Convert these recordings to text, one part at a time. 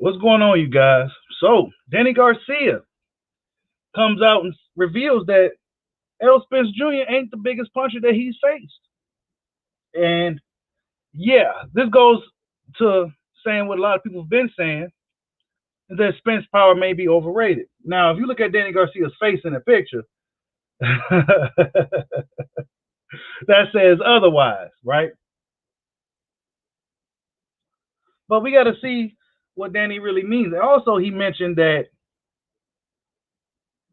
What's going on, you guys? So, Danny Garcia comes out and reveals that Errol Spence Jr. ain't the biggest puncher that he's faced. And yeah, this goes to saying what a lot of people have been saying, that Spence power may be overrated. Now, if you look at Danny Garcia's face in the picture, that says otherwise, right? But we got to see what Danny really means. And also, he mentioned that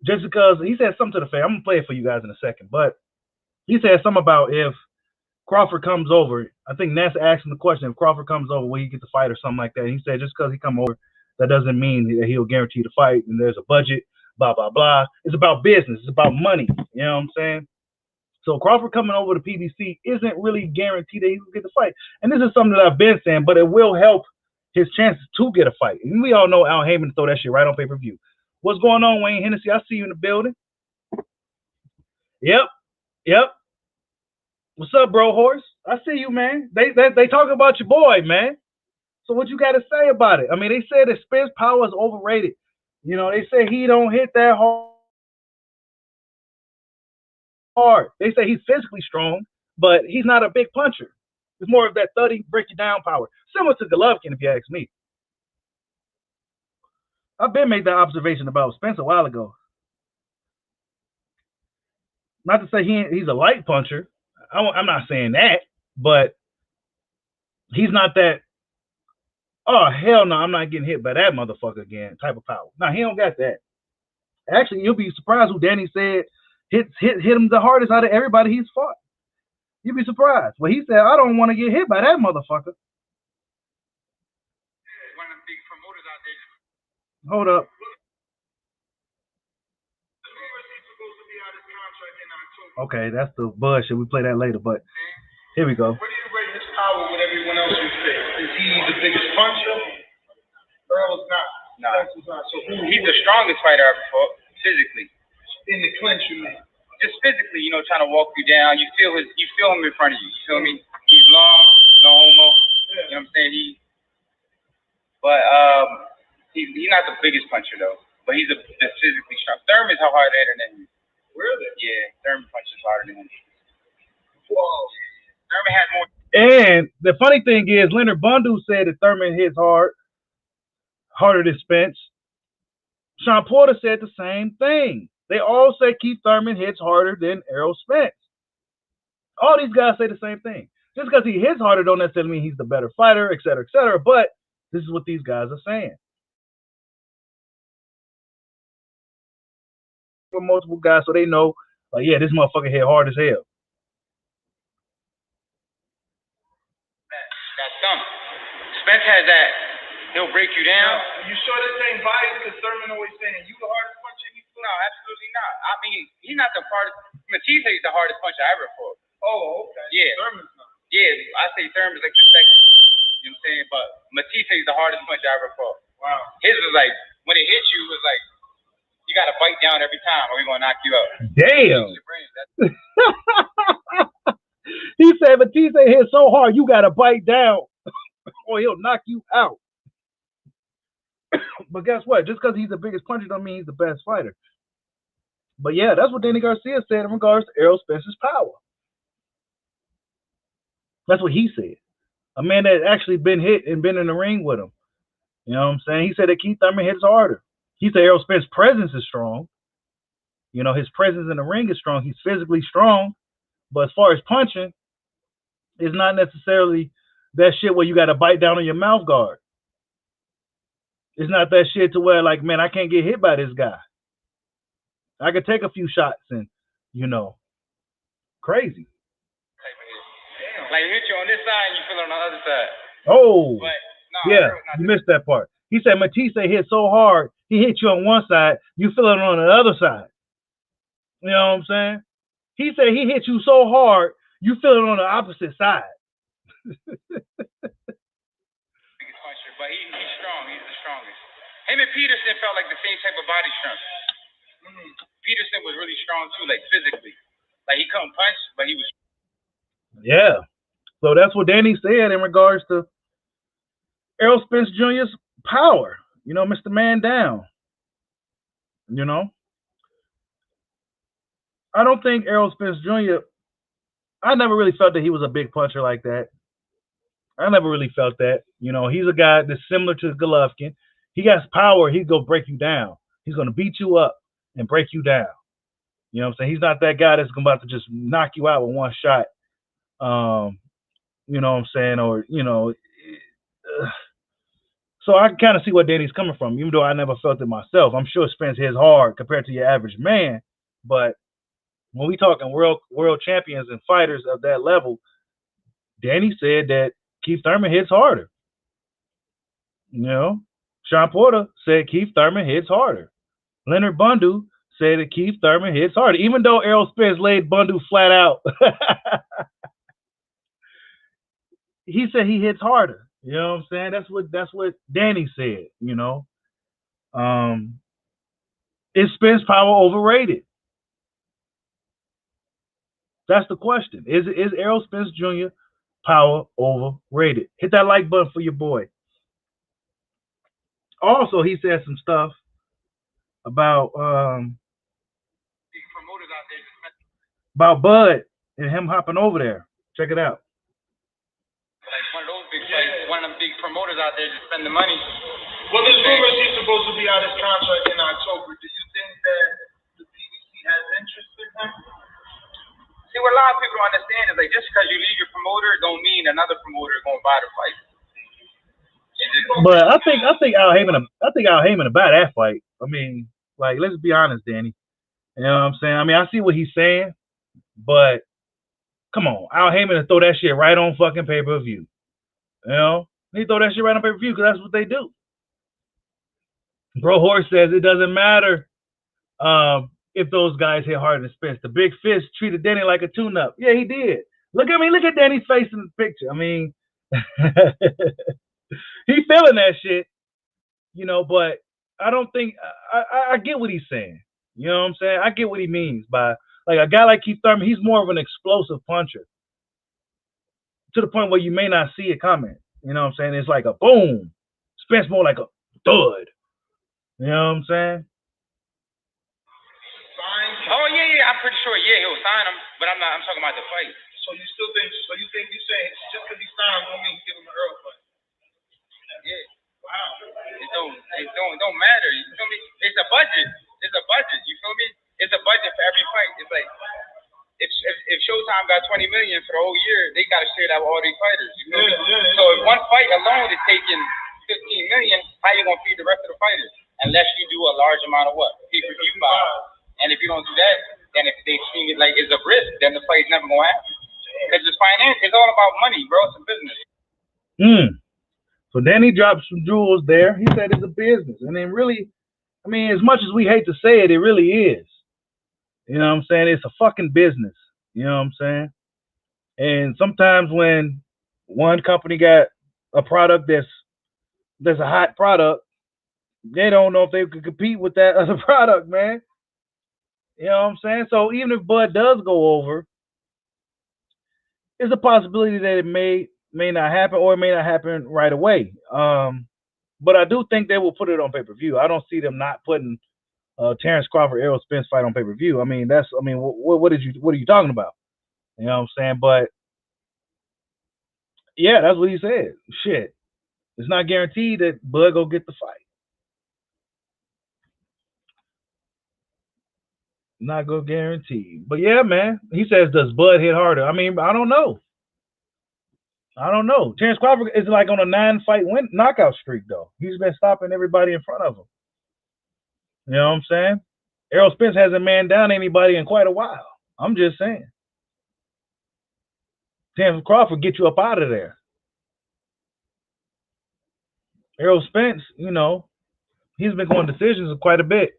just because he said something to the effect, I'm gonna play it for you guys in a second, but he said something about if Crawford comes over. I think Ness asked him the question, if Crawford comes over, will he get the fight or something like that? And he said just because he come over, that doesn't mean that he'll guarantee the fight. And there's a budget, blah blah blah. It's about business. It's about money. You know what I'm saying? So Crawford coming over to PBC isn't really guaranteed that he will get the fight. And this is something that I've been saying, but it will help his chances to get a fight. And we all know Al Heyman throw that shit right on pay-per-view. What's going on, Wayne Hennessy? I see you in the building. Yep. What's up, bro, horse? I see you, man. They talk about your boy, man. So what you got to say about it? I mean, they said that Spence power is overrated. You know, they say he don't hit that hard. They say he's physically strong, but he's not a big puncher. It's more of that 30 break you down power, similar to Golovkin, if you ask me. I've been made that observation about Spence a while ago. Not to say he's a light puncher. I'm not saying that, but he's not that, oh, hell no, I'm not getting hit by that motherfucker again type of power. No, he don't got that. Actually, you'll be surprised who Danny said hit him the hardest out of everybody he's fought. You'll be surprised. Well, he said, I don't want to get hit by that motherfucker. One of the big promoters out there. Hold up. Okay, that's the bullshit. We play that later, but here we go. Where do you rate his power with everyone else you face? Is he the biggest puncher? Earl's not. No. So he's the strongest fighter I've ever fought, physically. In the clinch, you mean? Just physically, you know, trying to walk you down. You feel him in front of you. You feel me? He's long, no homo. Yeah. You know what I'm saying? He's not the biggest puncher though. But he's the physically strong. Thurman's a harder hitter than him. Really? Yeah, Thurman punches harder than him. Whoa. Thurman has more. And the funny thing is, Leonard Bundu said that Thurman hits harder than Spence. Sean Porter said the same thing. They all say Keith Thurman hits harder than Errol Spence. All these guys say the same thing. Just because he hits harder don't necessarily mean he's the better fighter, et cetera, et cetera. But this is what these guys are saying. For multiple guys, so they know, like, yeah, this motherfucker hit hard as hell. That's something. Spence has that. He'll break you down. You sure this ain't biased? Because Thurman always saying you the hardest puncher in these. No, absolutely not. I mean, he's not the hardest. Matisse is the hardest puncher I ever fought. Oh, okay. Yeah. Thurman's not. Yeah, I say Thurman's like the second. You know what I'm saying? But Matisse is the hardest puncher I ever fought. Wow. His was like, when it hit you, it was like, you got to bite down every time or we're going to knock you out. Damn. He said, Matisse hit so hard, you got to bite down or he'll knock you out. But guess what? Just because he's the biggest puncher don't mean he's the best fighter. But yeah, that's what Danny Garcia said in regards to Errol Spence's power. That's what he said. A man that actually been hit and been in the ring with him. You know what I'm saying? He said that Keith Thurman hits harder. He said Errol Spence's presence is strong. You know, his presence in the ring is strong. He's physically strong. But as far as punching, it's not necessarily that shit where you got to bite down on your mouth guard. It's not that shit to where, like, man, I can't get hit by this guy. I could take a few shots and, you know, crazy. Like, hit you on this side and you feel it on the other side. Oh, but, no, yeah, you missed that part. He said Matisse hit so hard, he hit you on one side, you feel it on the other side. You know what I'm saying? He said he hit you so hard, you feel it on the opposite side. Biggest puncher, but he's strong. He's the strongest. Him and Peterson felt like the same type of body strength. Peterson was really strong too, like physically. Like he couldn't punch, but he was. Yeah. So that's what Danny said in regards to Errol Spence Jr.'s power. Mr. Man down. You know, I don't think Errol Spence Jr. I never really felt that he was a big puncher like that. I never really felt that. He's a guy that's similar to Golovkin. He got power. He's gonna break you down. He's gonna beat you up and break you down. You know what I'm saying? He's not that guy that's about to just knock you out with one shot. You know what I'm saying? Or so I can kind of see where Danny's coming from, even though I never felt it myself. I'm sure Spence hits hard compared to your average man, but when we talking world champions and fighters of that level, Danny said that Keith Thurman hits harder. Sean Porter said Keith Thurman hits harder. Leonard Bundu said that Keith Thurman hits harder, even though Errol Spence laid Bundu flat out. He said he hits harder. You know what I'm saying? That's what Danny said. Is Spence power overrated? That's the question. Is Errol Spence Jr. power overrated? Hit that like button for your boy. Also, he said some stuff about Bud and him hopping over there. Check it out. Like one of those big fights, one of them big promoters out there just spending money. Well, there's rumors he's supposed to be out his contract in October. Do you think that the PBC has interest in him? See, what a lot of people don't understand is like just because you leave your promoter don't mean another promoter is gonna buy the fight. But I think Al Heyman will buy that fight. I mean, like, let's be honest, Danny. You know what I'm saying? I mean, I see what he's saying, but come on, Al Heyman will throw that shit right on fucking pay-per-view. He throw that shit right on pay-per-view because that's what they do. Bro Horse says it doesn't matter if those guys hit harder than Spence. The big fist treated Danny like a tune-up. Yeah, he did. Look at Danny's face in the picture. I mean, he feeling that shit, but I don't think I get what he's saying. You know what I'm saying? I get what he means by, like, a guy like Keith Thurman, he's more of an explosive puncher to the point where you may not see it coming. You know what I'm saying? It's like a boom. Spence more like a thud. You know what I'm saying? Oh yeah, I'm pretty sure. Yeah, he'll sign him, but I'm talking about the fight. So you think you saying just because he signed don't mean give him an Earl fight? Yeah. Wow. It don't matter. You feel me? It's a budget. You feel me? It's a budget for every fight. It's like if Showtime got $20 million for the whole year, they got to share that with all these fighters. You feel me? So if one fight alone is taking $15 million, how you gonna feed the rest of the fighters? Unless you do a large amount of what? Pay-per-view buys. And if you don't do that, then if they see it like it's a risk, then the fight's never gonna happen. Because it's finance. It's all about money, bro. It's a business. So Danny dropped some jewels there. He said it's a business. And then really, I mean, as much as we hate to say it, it really is. You know what I'm saying? It's a fucking business. You know what I'm saying? And sometimes when one company got a product that's a hot product, they don't know if they could compete with that other product, man. You know what I'm saying? So even if Bud does go over, there's a possibility that it may not happen, or it may not happen right away. But I do think they will put it on pay-per-view. I don't see them not putting Terrence Crawford Errol Spence fight on pay-per-view. I mean, what are you talking about? You know what I'm saying? But yeah, that's what he said. Shit, it's not guaranteed that Bud go get the fight. Not go guarantee. But yeah, man. He says, does Bud hit harder? I mean, I don't know. Terrence Crawford is like on a 9-fight knockout streak, though. He's been stopping everybody in front of him. You know what I'm saying? Errol Spence hasn't man down anybody in quite a while. I'm just saying. Terrence Crawford get you up out of there. Errol Spence, he's been going decisions quite a bit.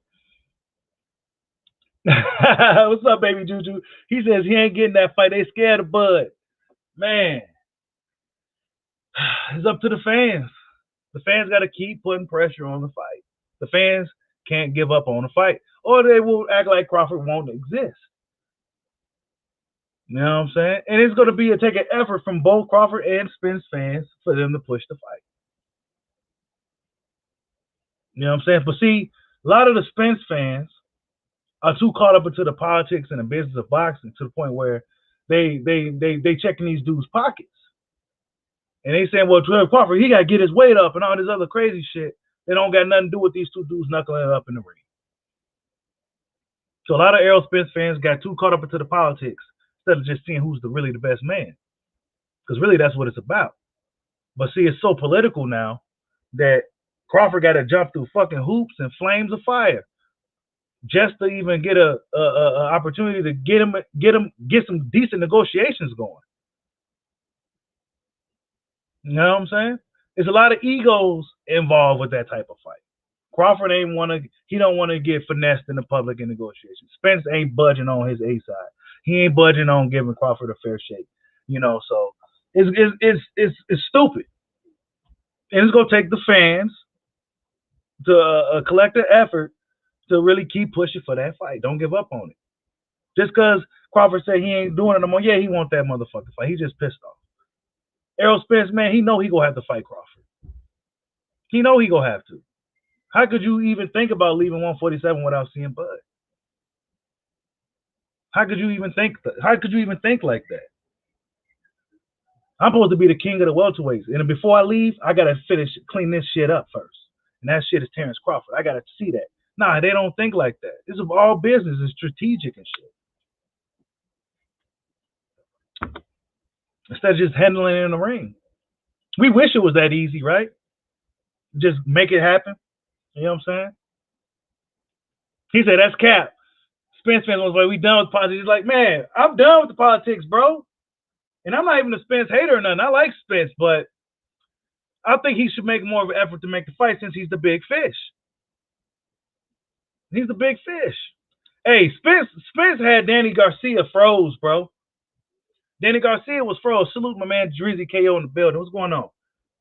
What's up, baby Juju? He says he ain't getting that fight. They scared of Bud. Man, it's up to the fans. The fans got to keep putting pressure on the fight. The fans can't give up on the fight, or they will act like Crawford won't exist. You know what I'm saying? And it's going to take an effort from both Crawford and Spence fans for them to push the fight. You know what I'm saying? But see, a lot of the Spence fans are too caught up into the politics and the business of boxing to the point where they checking these dudes' pockets. And they saying, well, Terrence Crawford, he got to get his weight up and all this other crazy shit. They don't got nothing to do with these two dudes knuckling it up in the ring. So a lot of Errol Spence fans got too caught up into the politics instead of just seeing who's really the best man. Because really that's what it's about. But see, it's so political now that Crawford got to jump through fucking hoops and flames of fire just to even get a opportunity to get some decent negotiations going. You know what I'm saying? There's a lot of egos involved with that type of fight. Crawford don't want to get finessed in the public in negotiations. Spence ain't budging on his A side. He ain't budging on giving Crawford a fair shake. You know, so it's stupid. And it's gonna take the fans to a collective effort to really keep pushing for that fight. Don't give up on it. Just because Crawford said he ain't doing it no more, yeah, he want that motherfucker fight. He just pissed off. Errol Spence, man, he know he gonna have to fight Crawford. He know he gonna have to. How could you even think about leaving 147 without seeing Bud? How could you even think like that? I'm supposed to be the king of the welterweights, and before I leave, I gotta clean this shit up first. And that shit is Terrence Crawford. I gotta see that. Nah, they don't think like that. This is all business and strategic and shit. Instead of just handling it in the ring. We wish it was that easy, right? Just make it happen. You know what I'm saying? He said, that's cap. Spence fans was like, we done with politics. He's like, man, I'm done with the politics, bro. And I'm not even a Spence hater or nothing. I like Spence, but I think he should make more of an effort to make the fight since he's the big fish. He's the big fish. Hey, Spence had Danny Garcia froze, bro. Danny Garcia was froze. Salute my man Drizzy KO in the building. What's going on?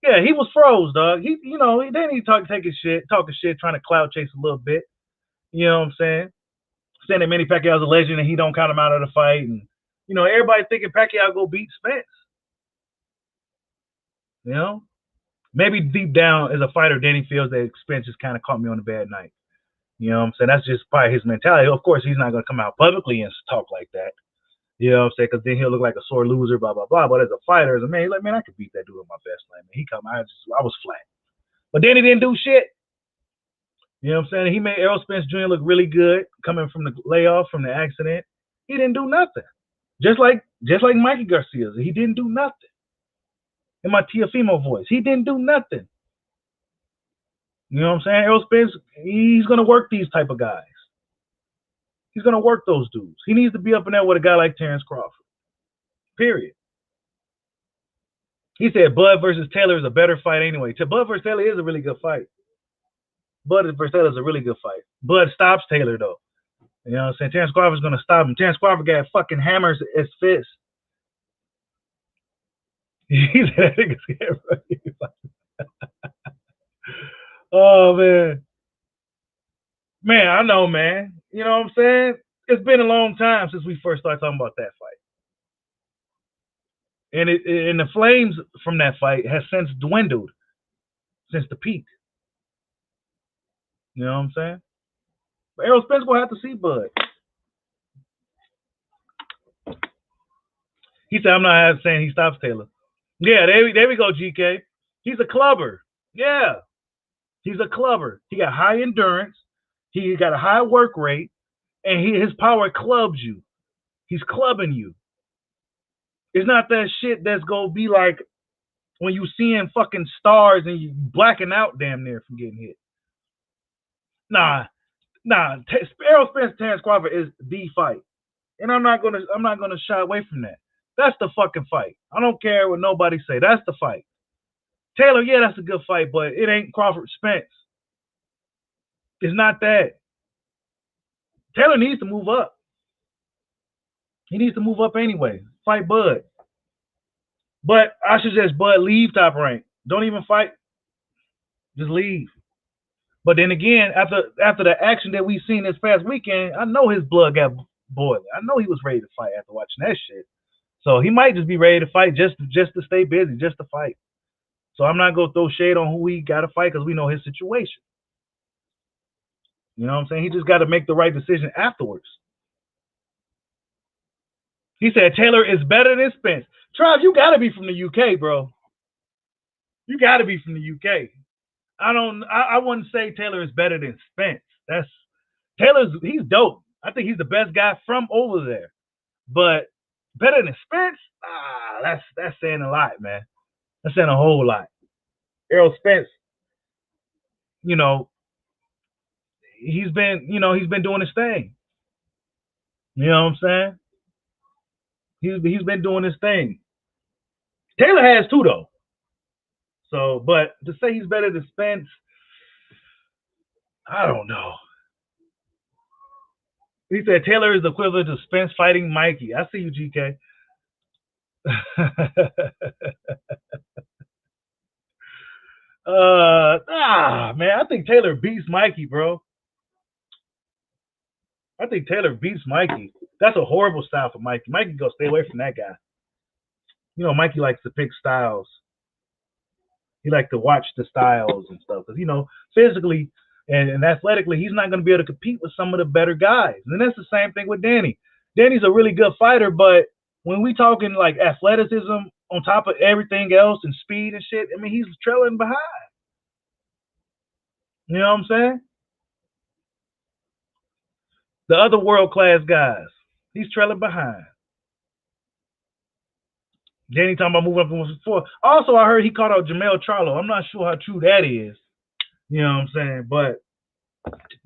Yeah, he was froze, dog. He talking shit, trying to clout chase a little bit. You know what I'm saying? Saying that Manny Pacquiao's a legend and he don't count him out of the fight. And, you know, everybody thinking Pacquiao go beat Spence. You know? Maybe deep down as a fighter, Danny feels that Spence just kind of caught me on a bad night. You know what I'm saying? That's just probably his mentality. Of course, he's not going to come out publicly and talk like that. You know what I'm saying? Because then he'll look like a sore loser, blah, blah, blah. But as a fighter, as a man, he's like, man, I could beat that dude with my best night. Man, I was flat. But then he didn't do shit. You know what I'm saying? He made Errol Spence Jr. look really good coming from the layoff, from the accident. He didn't do nothing. Just like Mikey Garcia, he didn't do nothing. In my Tiafimo voice, he didn't do nothing. You know what I'm saying? Errol Spence, he's going to work these type of guys. He's going to work those dudes. He needs to be up in there with a guy like Terrence Crawford. Period. He said Bud versus Taylor is a better fight anyway. Bud versus Taylor is a really good fight. Bud versus Taylor is a really good fight. Bud stops Taylor, though. You know what I'm saying? Terrence Crawford's going to stop him. Terrence Crawford got fucking hammers as fists. He said, oh, man. Man, I know, man. You know what I'm saying? It's been a long time since we first started talking about that fight. And the flames from that fight has since dwindled since the peak. You know what I'm saying? But Errol Spence will have to see Bud. He said, I'm not saying he stops Taylor. Yeah, there we go, GK. He's a clubber. Yeah. He's a clubber. He got high endurance. He got a high work rate. And his power clubs you. He's clubbing you. It's not that shit that's going to be like when you seeing fucking stars and you blacking out damn near from getting hit. Nah. Errol Spence, Terrence Crawford is the fight. And I'm not gonna shy away from that. That's the fucking fight. I don't care what nobody say. That's the fight. Taylor, yeah, that's a good fight, but it ain't Crawford Spence. It's not that. Taylor needs to move up. He needs to move up anyway. Fight Bud. But I suggest Bud leave Top Rank. Don't even fight. Just leave. But then again, after the action that we seen this past weekend, I know his blood got boiling. I know he was ready to fight after watching that shit. So he might just be ready to fight just to stay busy, just to fight. So I'm not going to throw shade on who he got to fight because we know his situation. You know what I'm saying? He just got to make the right decision afterwards. He said Taylor is better than Spence. Trav, you got to be from the UK, bro. You got to be from the UK. I wouldn't say Taylor is better than Spence. He's dope. I think he's the best guy from over there. But better than Spence? That's saying a lot, man. That's saying a whole lot. Errol Spence, you know, he's been doing his thing. You know what I'm saying? He's been doing his thing. Taylor has too, though. So, but to say he's better than Spence, I don't know. He said Taylor is the equivalent of Spence fighting Mikey. I see you, GK. Man, I think Taylor beats Mikey, bro. I think Taylor beats Mikey. That's a horrible style for Mikey. Mikey go stay away from that guy. You know, Mikey likes to pick styles. He likes to watch the styles and stuff. Because, you know, physically and athletically, he's not going to be able to compete with some of the better guys. And that's the same thing with Danny. Danny's a really good fighter, but when we talking like athleticism on top of everything else and speed and shit, I mean, he's trailing behind. You know what I'm saying? The other world-class guys, he's trailing behind. Danny talking about moving up from 1-4. Also, I heard he caught out Jamel Charlo. I'm not sure how true that is. You know what I'm saying? But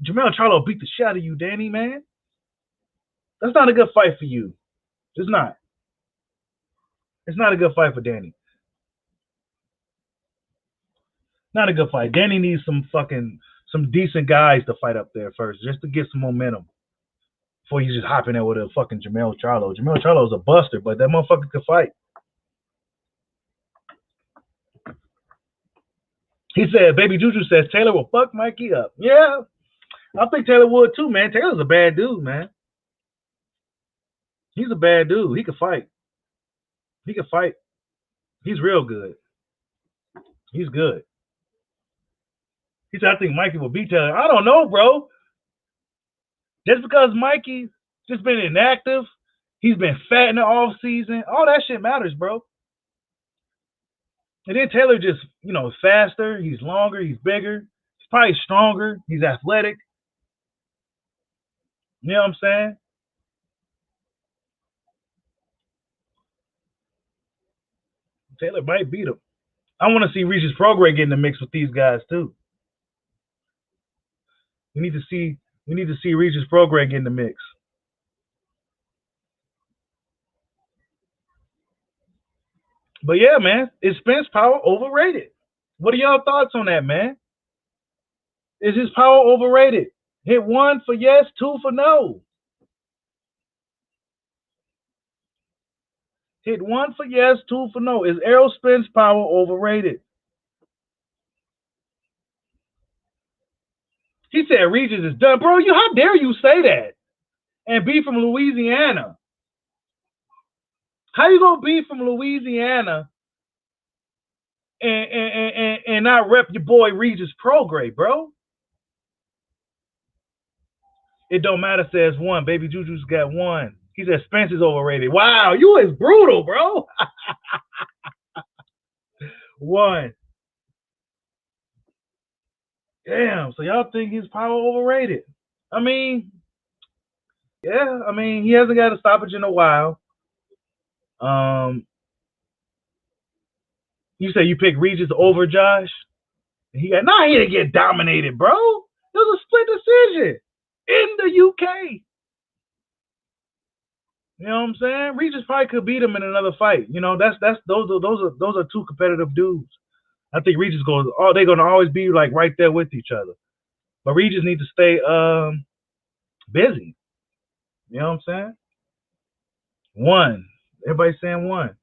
Jamel Charlo beat the shit out of you, Danny, man. That's not a good fight for you. It's not. It's not a good fight for Danny. Not a good fight. Danny needs some decent guys to fight up there first, just to get some momentum. Before you just hop in there with a fucking Jamel Charlo. Jamel Charlo is a buster, but that motherfucker could fight. He said, Baby Juju says Taylor will fuck Mikey up. Yeah, I think Taylor would too, man. Taylor's a bad dude, man. He's a bad dude. He could fight. He could fight. He's real good. He's good. He said, I think Mikey will beat Taylor. I don't know, bro. Just because Mikey's just been inactive, he's been fat in the off season, all that shit matters, bro. And then Taylor just, you know, faster, he's longer, he's bigger, he's probably stronger, he's athletic. You know what I'm saying? Taylor might beat him. I want to see Regis Prograis get in the mix with these guys too. We need to see Regis Prograis get in the mix. But yeah, man, is Spence power overrated? What are y'all thoughts on that, man? Is his power overrated? Hit 1 for yes, 2 for no. Hit 1 for yes, 2 for no. Is Errol Spence power overrated? He said Regis is done. Bro, how dare you say that? And be from Louisiana. How you gonna be from Louisiana and not rep your boy Regis Prograis, bro? It don't matter, says 1. Baby Juju's got 1. He said Spence is overrated. Wow, you is brutal, bro. 1. Damn, so y'all think his power overrated? I mean, yeah, I mean, he hasn't got a stoppage in a while. You say you pick Regis over Josh? He didn't get dominated, bro. It was a split decision in the UK. You know what I'm saying? Regis probably could beat him in another fight. You know, those are two competitive dudes. I think Regis they're gonna always be like right there with each other. But Regis needs to stay busy. You know what I'm saying? 1. Everybody's saying 1.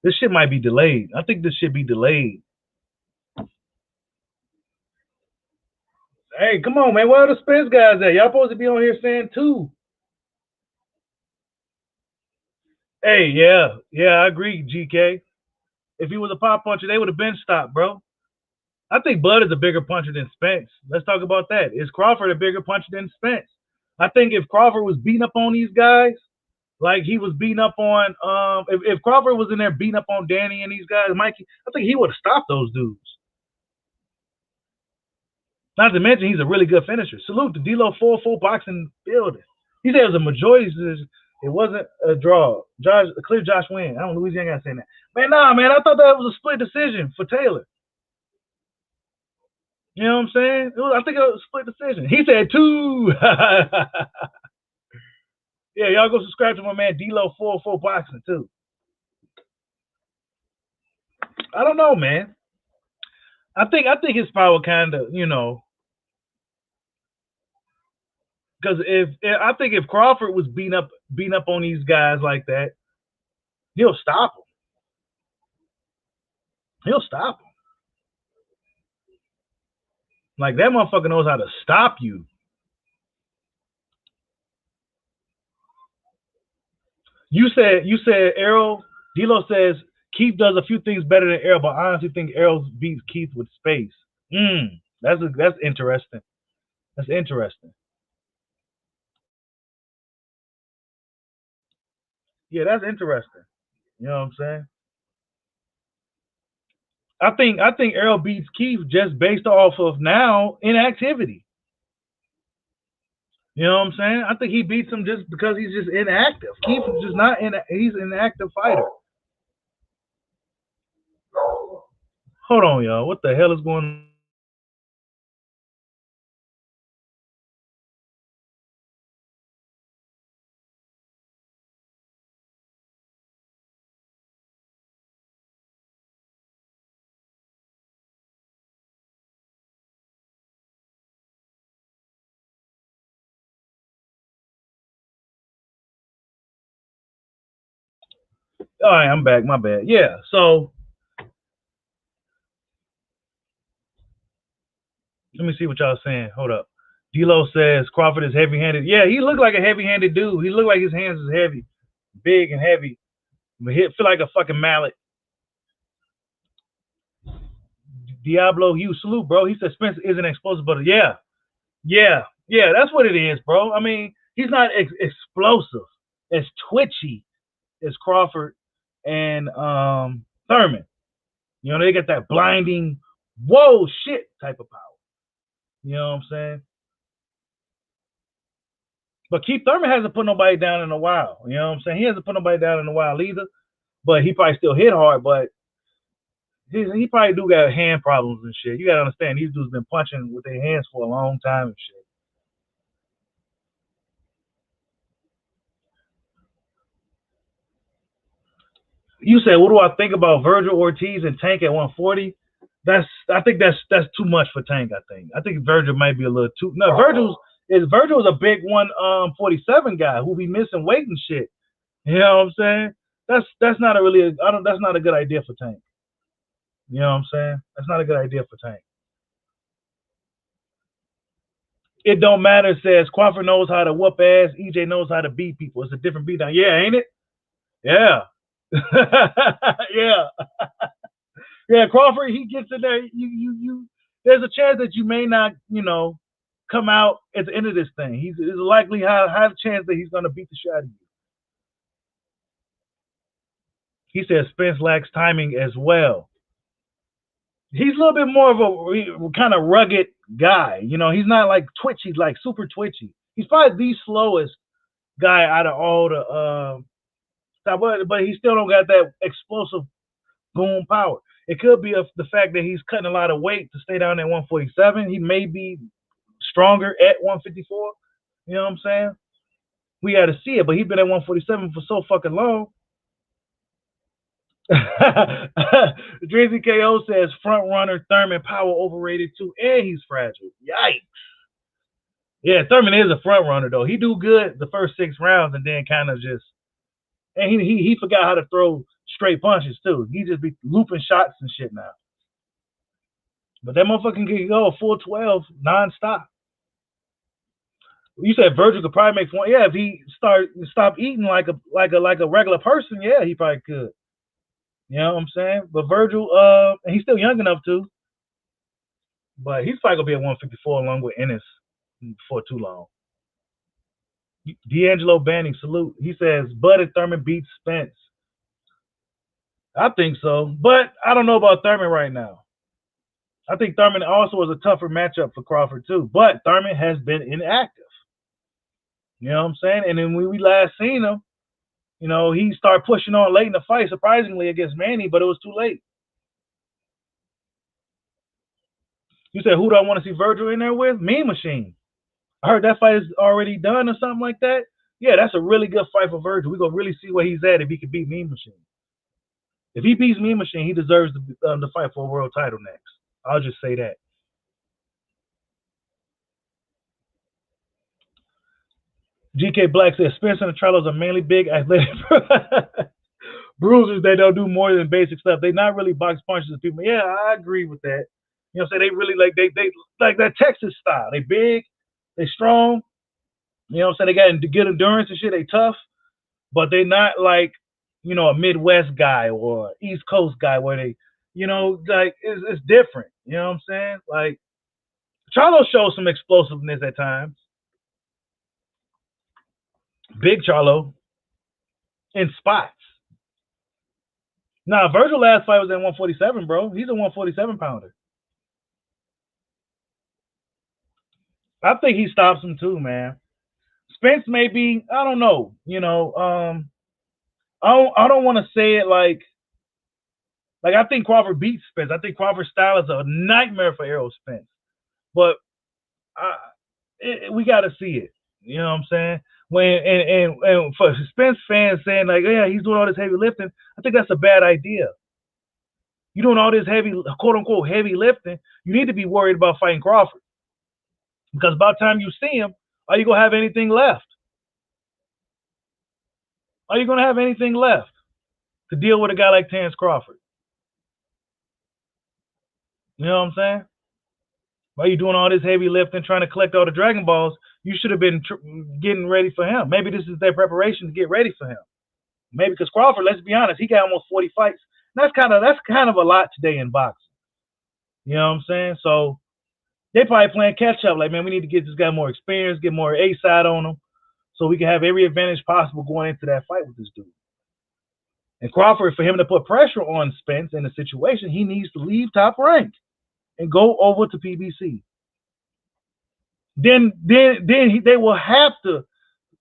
This shit might be delayed. I think this should be delayed. Hey, come on, man. Where are the Spence guys at? Y'all supposed to be on here saying 2. Hey, yeah, I agree, GK. If he was a pop puncher, they would have been stopped, bro. I think Bud is a bigger puncher than Spence. Let's talk about that. Is Crawford a bigger puncher than Spence? I think if Crawford was beating up on these guys, like he was beating up on, if Crawford was in there beating up on Danny and these guys, Mikey, I think he would have stopped those dudes. Not to mention he's a really good finisher. Salute to D-Lo full boxing building. He said it was a majority decision. It wasn't a draw. A clear Josh win. I don't know, Louisiana got saying that. Man, nah, man, I thought that was a split decision for Taylor. You know what I'm saying? I think it was a split decision. He said 2. Yeah, y'all go subscribe to my man D-Lo full boxing too. I don't know, man. I think his power kind of, because I think if Crawford was beating up on these guys like that, he'll stop them. He'll stop them. Like that motherfucker knows how to stop you. You said Errol. D-Lo says Keith does a few things better than Errol, but I honestly think Errol beats Keith with space. That's interesting. That's interesting. Yeah, that's interesting. You know what I'm saying? I think Errol beats Keith just based off of now inactivity. You know what I'm saying? I think he beats him just because he's just inactive. Keith is just not he's an inactive fighter. Hold on, y'all. What the hell is going on? All right, I'm back. My bad. Yeah, so let me see what y'all saying. Hold up. D-Lo says Crawford is heavy-handed. Yeah, he looked like a heavy-handed dude. He looked like his hands is heavy, big and heavy. But he feel like a fucking mallet. Diablo Hugh, salute, bro. He said Spence isn't explosive, but yeah, that's what it is, bro. I mean, he's not explosive, as twitchy as Crawford and Thurman. You know, they got that blinding, whoa, shit type of power. You know what I'm saying? But Keith Thurman hasn't put nobody down in a while. You know what I'm saying? He hasn't put nobody down in a while either. But he probably still hit hard, but he probably do got hand problems and shit. You got to understand, these dudes been punching with their hands for a long time and shit. You said, what do I think about Virgil Ortiz and Tank at 140? I think that's too much for Tank. I think Virgil might be a little too. No, Virgil's a big 147 guy who be missing weight and shit. You know what I'm saying? That's not that's not a good idea for Tank. You know what I'm saying? That's not a good idea for Tank. It don't matter, says Crawford knows how to whoop ass, EJ knows how to beat people. It's a different beatdown. Yeah, ain't it? Yeah. Yeah. Yeah, Crawford, he gets in there. You there's a chance that you may not, come out at the end of this thing. There's a likely high chance that he's gonna beat the shit out of you. He says Spence lacks timing as well. He's a little bit more of a kind of rugged guy. You know, he's not like twitchy, like super twitchy. He's probably the slowest guy out of all the but he still don't got that explosive boom power. It could be the fact that he's cutting a lot of weight to stay down at 147. He may be stronger at 154. You know what I'm saying? We got to see it, but he's been at 147 for so fucking long. Drizzy KO says front runner Thurman power overrated too, and he's fragile. Yikes. Yeah, Thurman is a front runner though. He do good the first 6 rounds and then kind of just, and he forgot how to throw straight punches too. He just be looping shots and shit now. But that motherfucker can go a full 12 nonstop. You said Virgil could probably make one. Yeah, if he stop eating like a regular person, yeah, he probably could. You know what I'm saying? But Virgil, and he's still young enough to. But he's probably gonna be at 154 along with Ennis before too long. D'Angelo Banning, salute. He says Bud and Thurman beats Spence. I think so, but I don't know about Thurman right now. I think Thurman also was a tougher matchup for Crawford too, but Thurman has been inactive. You know what I'm saying? And then when we last seen him, he started pushing on late in the fight, surprisingly against Manny, but it was too late. You said, who do I want to see Virgil in there with? Mean Machine. I heard that fight is already done or something like that. Yeah, that's a really good fight for Virgil. We're going to really see where he's at if he can beat Mean Machine. If he beats Mean Machine, he deserves to fight for a world title next. I'll just say that. GK Black says, Spencer and Charlos are mainly big athletic bruisers that don't do more than basic stuff. They're not really box punches to people. Yeah, I agree with that. You know what I'm saying? They really they like that Texas style. They big, they strong. You know what I'm saying? They got good endurance and shit. They tough, but they not like, a Midwest guy or East Coast guy where they, like it's different. You know what I'm saying? Like Charlo shows some explosiveness at times. Big Charlo in spots. Nah, Virgil last fight was at 147, bro. He's a 147 pounder. I think he stops him too, man. Spence may be, I don't know. I don't want to say it like I think Crawford beats Spence. I think Crawford's style is a nightmare for Errol Spence. But we got to see it. You know what I'm saying? And for Spence fans saying like, yeah, he's doing all this heavy lifting, I think that's a bad idea. You're doing all this heavy, quote unquote, heavy lifting. You need to be worried about fighting Crawford. Because by the time you see him, are you going to have anything left? Are you going to have anything left to deal with a guy like Terrence Crawford? You know what I'm saying? Why are you doing all this heavy lifting, trying to collect all the Dragon Balls? You should have been getting ready for him. Maybe this is their preparation to get ready for him. Maybe because Crawford, let's be honest, he got almost 40 fights. That's kind of a lot today in boxing. You know what I'm saying? So they probably playing catch up. Like, man, we need to get this guy more experience, get more A side on him, so we can have every advantage possible going into that fight with this dude. And Crawford, for him to put pressure on Spence in the situation, he needs to leave Top Rank and go over to PBC. Then they will have to.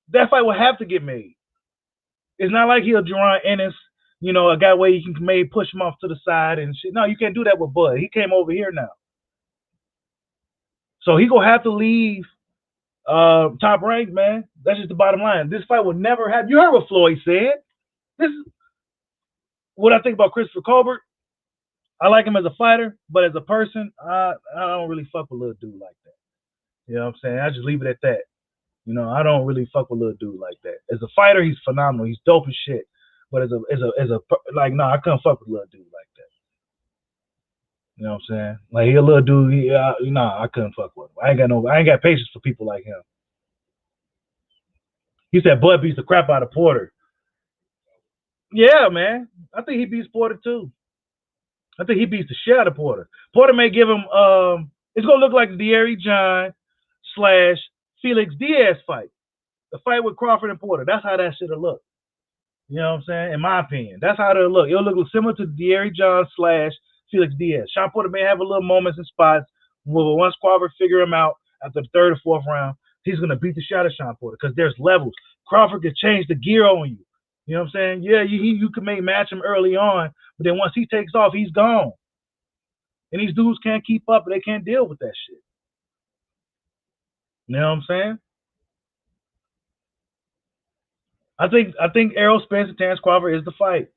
That fight will have to get made. It's not like he'll Jerron Ennis, a guy where you can maybe push him off to the side and shit. No, you can't do that with Bud. He came over here now. So he gonna have to leave Top Rank, man. That's just the bottom line. This fight will never happen. You heard what Floyd said. This is what I think about Christopher Colbert. I like him as a fighter, but as a person, I don't really fuck with little dude like that. You know what I'm saying? I just leave it at that. I don't really fuck with little dude like that. As a fighter, he's phenomenal. He's dope as shit. But as a I couldn't fuck with little dude like that. You know what I'm saying? Like he a little dude. I couldn't fuck with him. I ain't got patience for people like him. He said Bud beats the crap out of Porter. Yeah, man. I think he beats Porter too. I think he beats the shit out of Porter. Porter may give him it's gonna look like the De'Aaron John / Felix Diaz fight. The fight with Crawford and Porter. That's how that shit'll look. You know what I'm saying? In my opinion. That's how it'll look. It'll look similar to De'Aaron John / Felix Diaz. Sean Porter may have a little moments and spots. Once Crawford figure him out after the third or fourth round, he's gonna beat the shit out of Sean Porter because there's levels. Crawford could change the gear on you. You know what I'm saying? Yeah, you can maybe match him early on, but then once he takes off, he's gone. And these dudes can't keep up, and they can't deal with that shit. You know what I'm saying? I think Errol Spence and Terrence Crawford is the fight.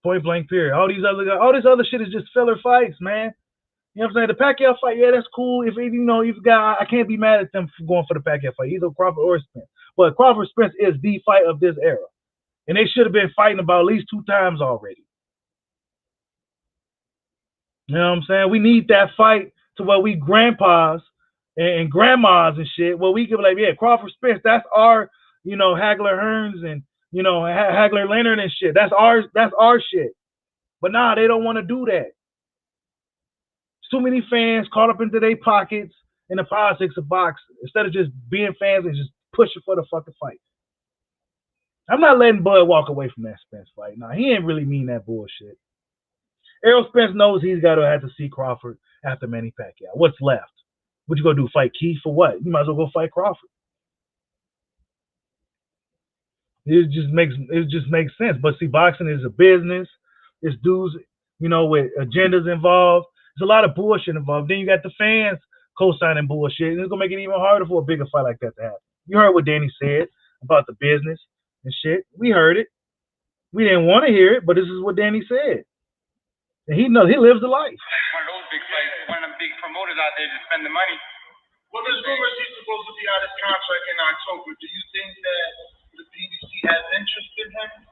Point blank period. All this other shit is just filler fights, man. You know what I'm saying? The Pacquiao fight, yeah, that's cool. If I can't be mad at them for going for the Pacquiao fight, either Crawford or Spence. But Crawford Spence is the fight of this era. And they should have been fighting about at least 2 times already. You know what I'm saying? We need that fight to where we grandpas and grandmas and shit, where we can be like, yeah, Crawford Spence, that's our, Hagler Hearns and, Hagler Leonard and shit. That's our shit. But nah, they don't want to do that. too many fans caught up into their pockets in the politics of boxing. Instead of just being fans and just pushing for the fucking fight. I'm not letting Bud walk away from that Spence fight. Nah, he ain't really mean that bullshit. Errol Spence knows he's got to have to see Crawford after Manny Pacquiao. What's left? What you gonna do? Fight Keith for what? You might as well go fight Crawford. It just makes sense. But see, boxing is a business. It's dudes, with agendas involved. There's a lot of bullshit involved. Then you got the fans co-signing bullshit, and it's gonna make it even harder for a bigger fight like that to happen. You heard what Danny said about the business and shit. We heard it. We didn't want to hear it, but this is what Danny said. And he knows, he lives the life. One of those big fights, one of them big promoters out there to spend the money. Well, there's rumors he's supposed to be out of contract in October. Do you think that the PBC has interest in him?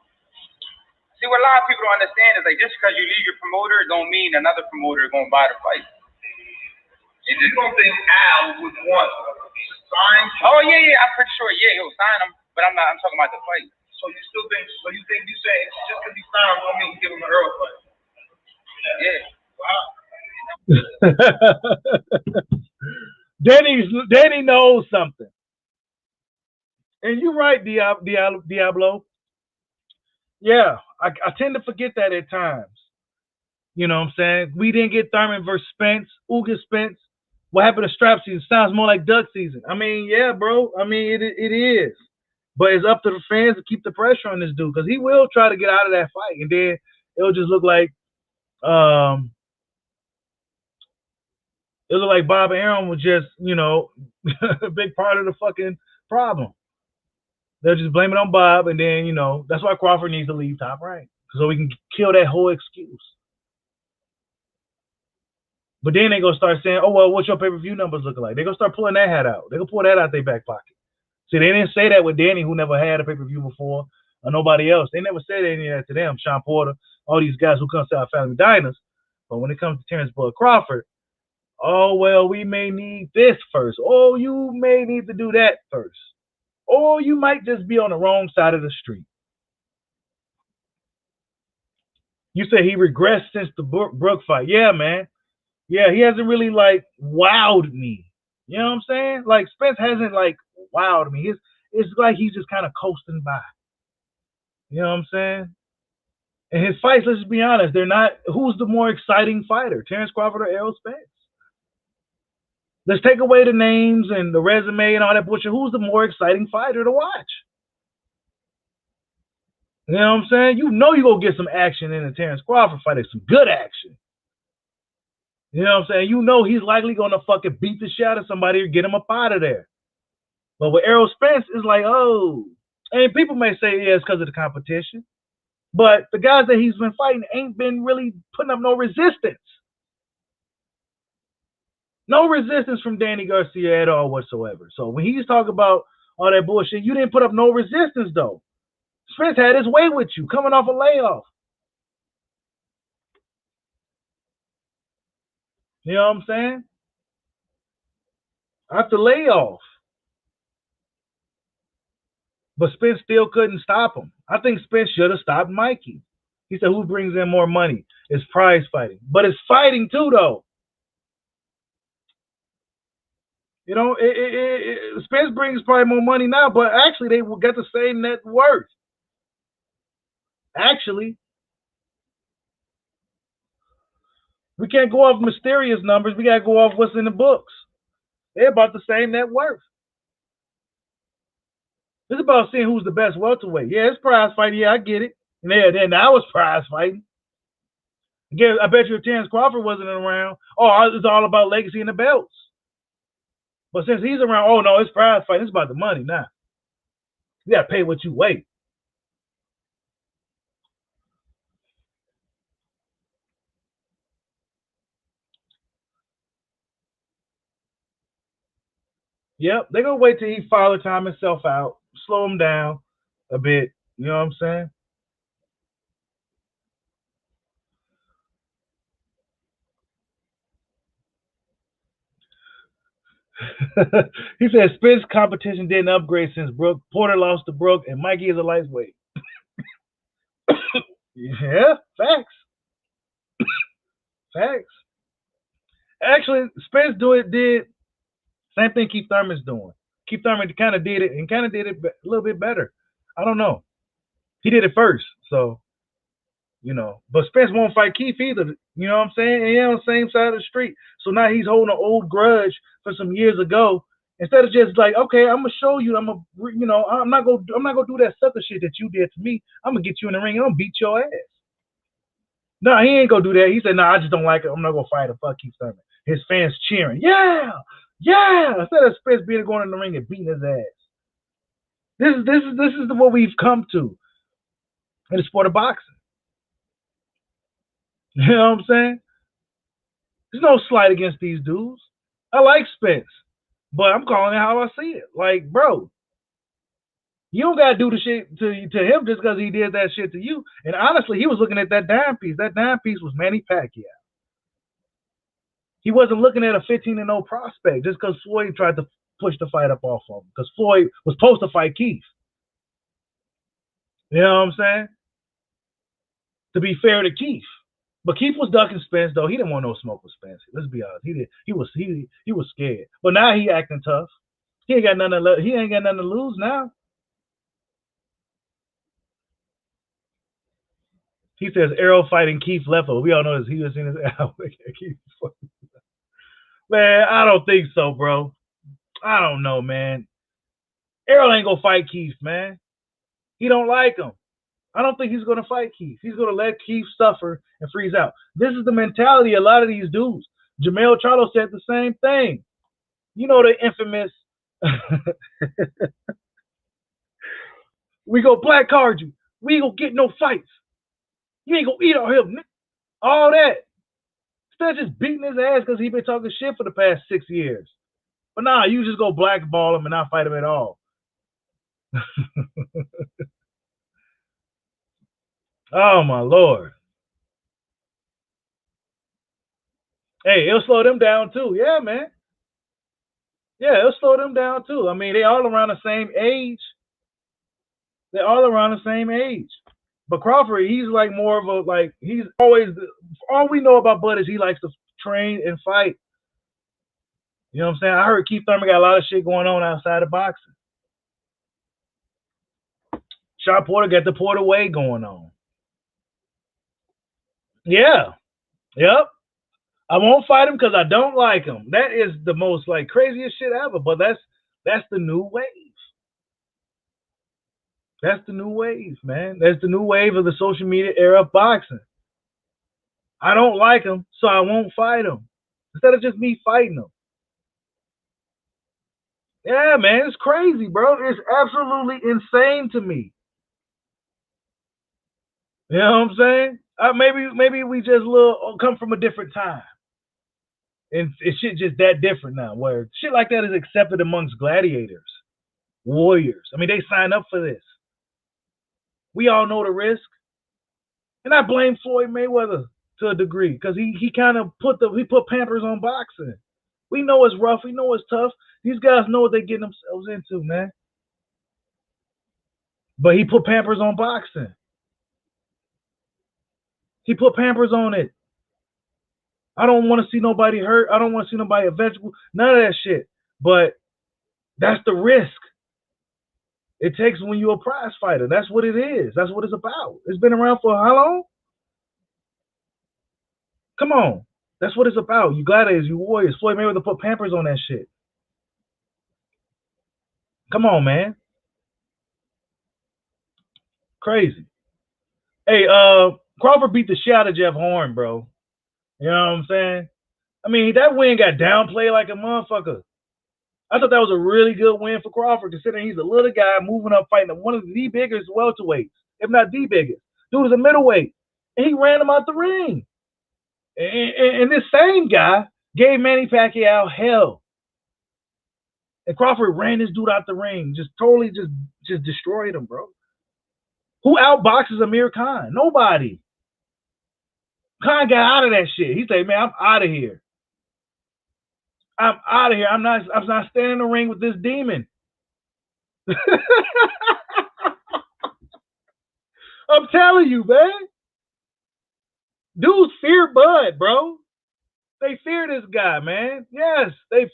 See, what a lot of people don't understand is like just because you leave your promoter don't mean another promoter is going to buy the fight. You don't think Al would want sign? Oh yeah, I'm pretty sure he'll sign him, but I'm talking about the fight. So you say just because he signed don't mean give him an Earl fight? Yeah. Wow. Danny knows something. And you're right, Diablo. Yeah, I tend to forget that at times. You know what I'm saying? We didn't get Thurman versus Spence. Uga Spence. What happened to strap season? Sounds more like duck season. I mean, yeah, bro. I mean, it is. But it's up to the fans to keep the pressure on this dude because he will try to get out of that fight. And then it'll just look like Bob Arum was just, a big part of the fucking problem. They'll just blame it on Bob, and then, that's why Crawford needs to leave Top Rank. So we can kill that whole excuse. But then they're going to start saying, oh, well, what's your pay-per-view numbers looking like? They're going to start pulling that hat out. They're going to pull that out their back pocket. See, they didn't say that with Danny, who never had a pay-per-view before, or nobody else. They never said any of that to them. Sean Porter, all these guys who come to our family diners. But when it comes to Terrence Bud Crawford, oh, well, we may need this first. Oh, you may need to do that first. Or you might just be on the wrong side of the street. You say he regressed since the Brook fight. Yeah, man. Yeah, he hasn't really, wowed me. You know what I'm saying? Like, Spence hasn't, wowed me. It's like he's just kind of coasting by. You know what I'm saying? And his fights, let's just be honest, they're not, who's the more exciting fighter, Terrence Crawford or Errol Spence? Let's take away the names and the resume and all that bullshit. Who's the more exciting fighter to watch? You know what I'm saying? You're going to get some action in the Terrence Crawford fight. It's some good action. You know what I'm saying? He's likely going to fucking beat the shit out of somebody or get him up out of there. But with Errol Spence, it's like, oh. And people may say, yeah, it's because of the competition. But the guys that he's been fighting ain't been really putting up no resistance. No resistance from Danny Garcia at all whatsoever. So when he's talking about all that bullshit, you didn't put up no resistance, though. Spence had his way with you, coming off a layoff. You know what I'm saying? After layoff. But Spence still couldn't stop him. I think Spence should have stopped Mikey. He said, who brings in more money? It's prize fighting. But it's fighting too, though. Spence brings probably more money now, but actually they will get the same net worth. Actually. We can't go off mysterious numbers. We got to go off what's in the books. They're about the same net worth. It's about seeing who's the best welterweight. Yeah, it's prize fighting. Yeah, I get it. And then that was prize fighting. Again, I bet you if Terrence Crawford wasn't around, it's all about legacy and the belts. But since he's around, oh, no, it's prize fighting. It's about the money now. You got to pay what you weigh. Yep, they're going to wait till he Father Time himself out, slow him down a bit. You know what I'm saying? He said Spence competition didn't upgrade since Porter lost to Brook, and Mikey is a lightweight. Yeah, facts. Facts. Actually, Spence did same thing Keith Thurman's doing. Keith Thurman kind of did it and kind of did it a little bit better. I don't know. He did it first, so But Spence won't fight Keith either. You know what I'm saying? And on the same side of the street. So now he's holding an old grudge for some years ago. Instead of just like, okay, I'm gonna show you. I'm not gonna do that sucker shit that you did to me. I'm gonna get you in the ring and I'm gonna beat your ass. No, he ain't gonna do that. He said, no, I just don't like it. I'm not gonna fight him. Fuck Keith Thurman. His fans cheering, yeah, yeah. Instead of Spence being going in the ring and beating his ass. This is what we've come to in the sport of boxing. You know what I'm saying? There's no slight against these dudes. I like Spence, but I'm calling it how I see it. Like, bro, you don't gotta do the shit to him just because he did that shit to you. And honestly, he was looking at that dime piece. That dime piece was Manny Pacquiao. He wasn't looking at a 15-0 prospect just because Floyd tried to push the fight up off of him. Because Floyd was supposed to fight Keith. You know what I'm saying? To be fair to Keith. But Keith was ducking Spence though. He didn't want no smoke with Spence. Let's be honest. He was scared. But now he acting tough. He ain't got nothing to lose now. He says Errol fighting Keith Leffel. We all know this. He was in his Man, I don't think so, bro. I don't know, man. Errol ain't gonna fight Keith, man. He don't like him. I don't think he's gonna fight Keith. He's gonna let Keith suffer and freeze out. This is the mentality of a lot of these dudes. Jamel Charlo said the same thing. You know the infamous we go black card you. We ain't gonna get no fights. You ain't gonna eat on him. All that. Instead of just beating his ass because he been talking shit for the past 6 years. But nah, you just go blackball him and not fight him at all. Oh my Lord. Hey, it'll slow them down too. Yeah, man. Yeah, it'll slow them down too. I mean, they all around the same age. They're all around the same age. But Crawford, he's like more of a, like, he's always, all we know about Bud is he likes to train and fight. You know what I'm saying? I heard Keith Thurman got a lot of shit going on outside of boxing. Sharp Porter got the Porter way going on. Yeah. Yep. I won't fight him because I don't like him. That is the most like craziest shit ever. But that's the new wave. That's the new wave, man. That's the new wave of the social media era of boxing. I don't like him, so I won't fight him. Instead of just me fighting him. Yeah, man, it's crazy, bro. It's absolutely insane to me. You know what I'm saying? Maybe we just come from a different time. And it's shit just that different now, where shit like that is accepted amongst gladiators, warriors. I mean, they sign up for this. We all know the risk. And I blame Floyd Mayweather to a degree, because he kind of put Pampers on boxing. We know it's rough. We know it's tough. These guys know what they're getting themselves into, man. But he put Pampers on boxing. He put Pampers on it. I don't want to see nobody hurt. I don't want to see nobody a vegetable. None of that shit. But that's the risk it takes when you're a prize fighter. That's what it is. That's what it's about. It's been around for how long? Come on. That's what it's about. You gladiators, you warriors. Floyd Mayweather put Pampers on that shit. Come on, man. Crazy. Hey, Crawford beat the shit out of Jeff Horn, bro. You know what I'm saying? I mean, that win got downplayed like a motherfucker. I thought that was a really good win for Crawford, considering he's a little guy moving up fighting one of the biggest welterweights, if not the biggest. Dude is a middleweight, and he ran him out the ring. And this same guy gave Manny Pacquiao hell. And Crawford ran this dude out the ring, just totally just destroyed him, bro. Who outboxes Amir Khan? Nobody. Khan got out of that shit. He said, man, I'm out of here. I'm out of here. I'm not standing in the ring with this demon. I'm telling you, man. Dudes fear Bud, bro. They fear this guy, man. Yes, they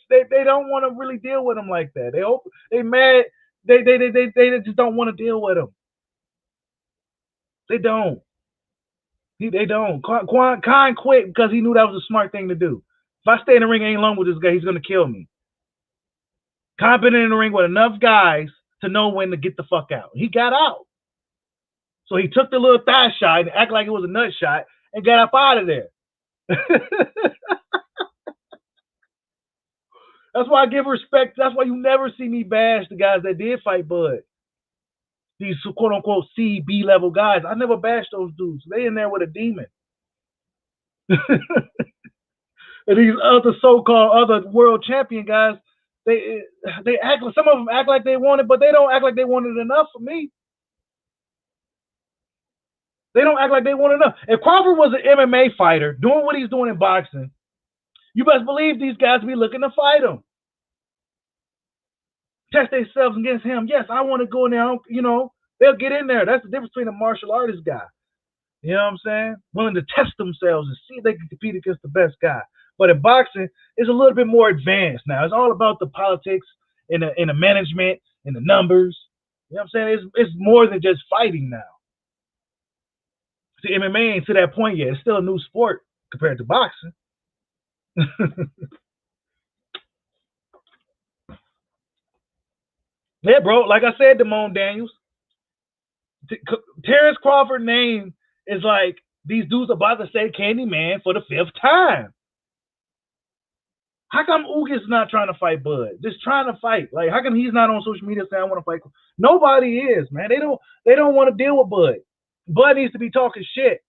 don't want to really deal with him like that. They hope they mad. They just don't want to deal with him. They don't. They don't. Khan quit because he knew that was a smart thing to do. If I stay in the ring any longer with this guy, he's gonna kill me. Khan been in the ring with enough guys to know when to get the fuck out. He got out. So he took the little thigh shot and act like it was a nut shot and got up out of there. That's why I give respect. That's why you never see me bash the guys that did fight Bud. These quote unquote C, B level guys. I never bash those dudes. They in there with a demon. And these other so-called other world champion guys, they act like, some of them act like they want it, but they don't act like they want it enough for me. They don't act like they want enough. If Crawford was an MMA fighter doing what he's doing in boxing, you best believe these guys be looking to fight him. Test themselves against him. Yes, I want to go in there. You know, they'll get in there. That's the difference between a martial artist guy. You know what I'm saying? Willing to test themselves and see if they can compete against the best guy. But in boxing, it's a little bit more advanced now. It's all about the politics and the management and the numbers. You know what I'm saying? It's more than just fighting now. See, MMA ain't to that point yet. It's still a new sport compared to boxing. Yeah, bro. Like I said, Damone Daniels, Terrence Crawford's name is like these dudes about to say Candyman for the 5th time. How come Ugas not trying to fight Bud? Just trying to fight. Like, how come he's not on social media saying I want to fight? Nobody is, man. They don't want to deal with Bud. Bud needs to be talking shit.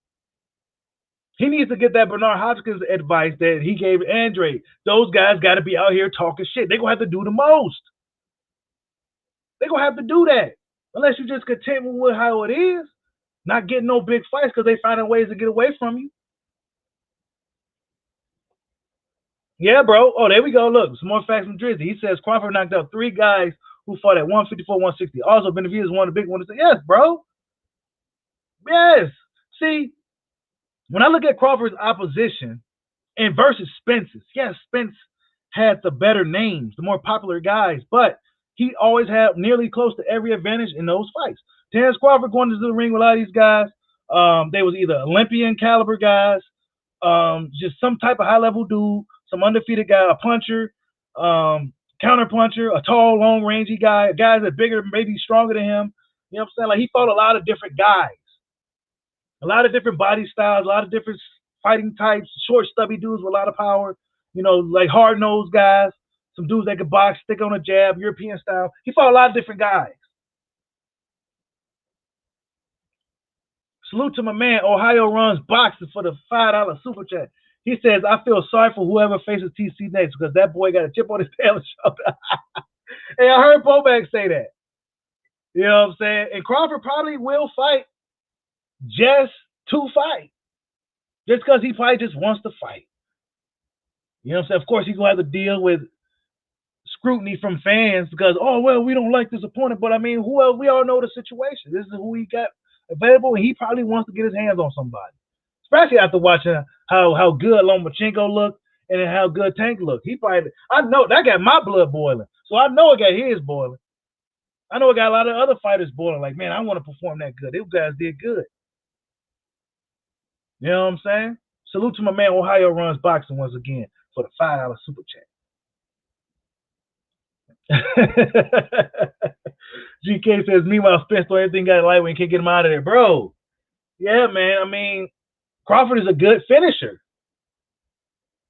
He needs to get that Bernard Hopkins advice that he gave Andre. Those guys got to be out here talking shit. They're going to have to do the most. They're going to have to do that. Unless you just content with how it is. Not getting no big fights because they finding ways to get away from you. Yeah, bro. Oh, there we go. Look, some more facts from Drizzy. He says Crawford knocked out 3 guys who fought at 154, 160. Also, Benavidez won the big one. Yes, bro. Yes. See, when I look at Crawford's opposition and versus Spence's, yes, Spence had the better names, the more popular guys, but he always had nearly close to every advantage in those fights. Terrence Crawford going into the ring with a lot of these guys, they was either Olympian caliber guys, just some type of high-level dude, some undefeated guy, a puncher, counter puncher, a tall, long-rangey guy, guys that bigger, maybe stronger than him. You know what I'm saying? Like, he fought a lot of different guys, a lot of different body styles, a lot of different fighting types, short, stubby dudes with a lot of power, you know, like hard-nosed guys, some dudes that could box, stick on a jab, European style. He fought a lot of different guys. Salute to my man, Ohio Runs Boxing, for the $5 super chat. He says, I feel sorry for whoever faces TC next because that boy got a chip on his tail shoulder. Hey, I heard Bobak say that. You know what I'm saying? And Crawford probably will fight just to fight. Just because he probably just wants to fight. You know what I'm saying? Of course, he's going to have to deal with scrutiny from fans because, oh, well, we don't like this opponent. But, I mean, who else? We all know the situation. This is who he got available, and he probably wants to get his hands on somebody. Especially after watching how good Lomachenko looked and how good Tank looked. He probably, I know that got my blood boiling. So I know it got his boiling. I know it got a lot of other fighters boiling. Like, man, I want to perform that good. These guys did good. You know what I'm saying? Salute to my man Ohio Runs Boxing once again for the $5 super chat. GK says, meanwhile, Spence throw everything got lightweight and can't get him out of there. Bro, yeah, man. I mean, Crawford is a good finisher.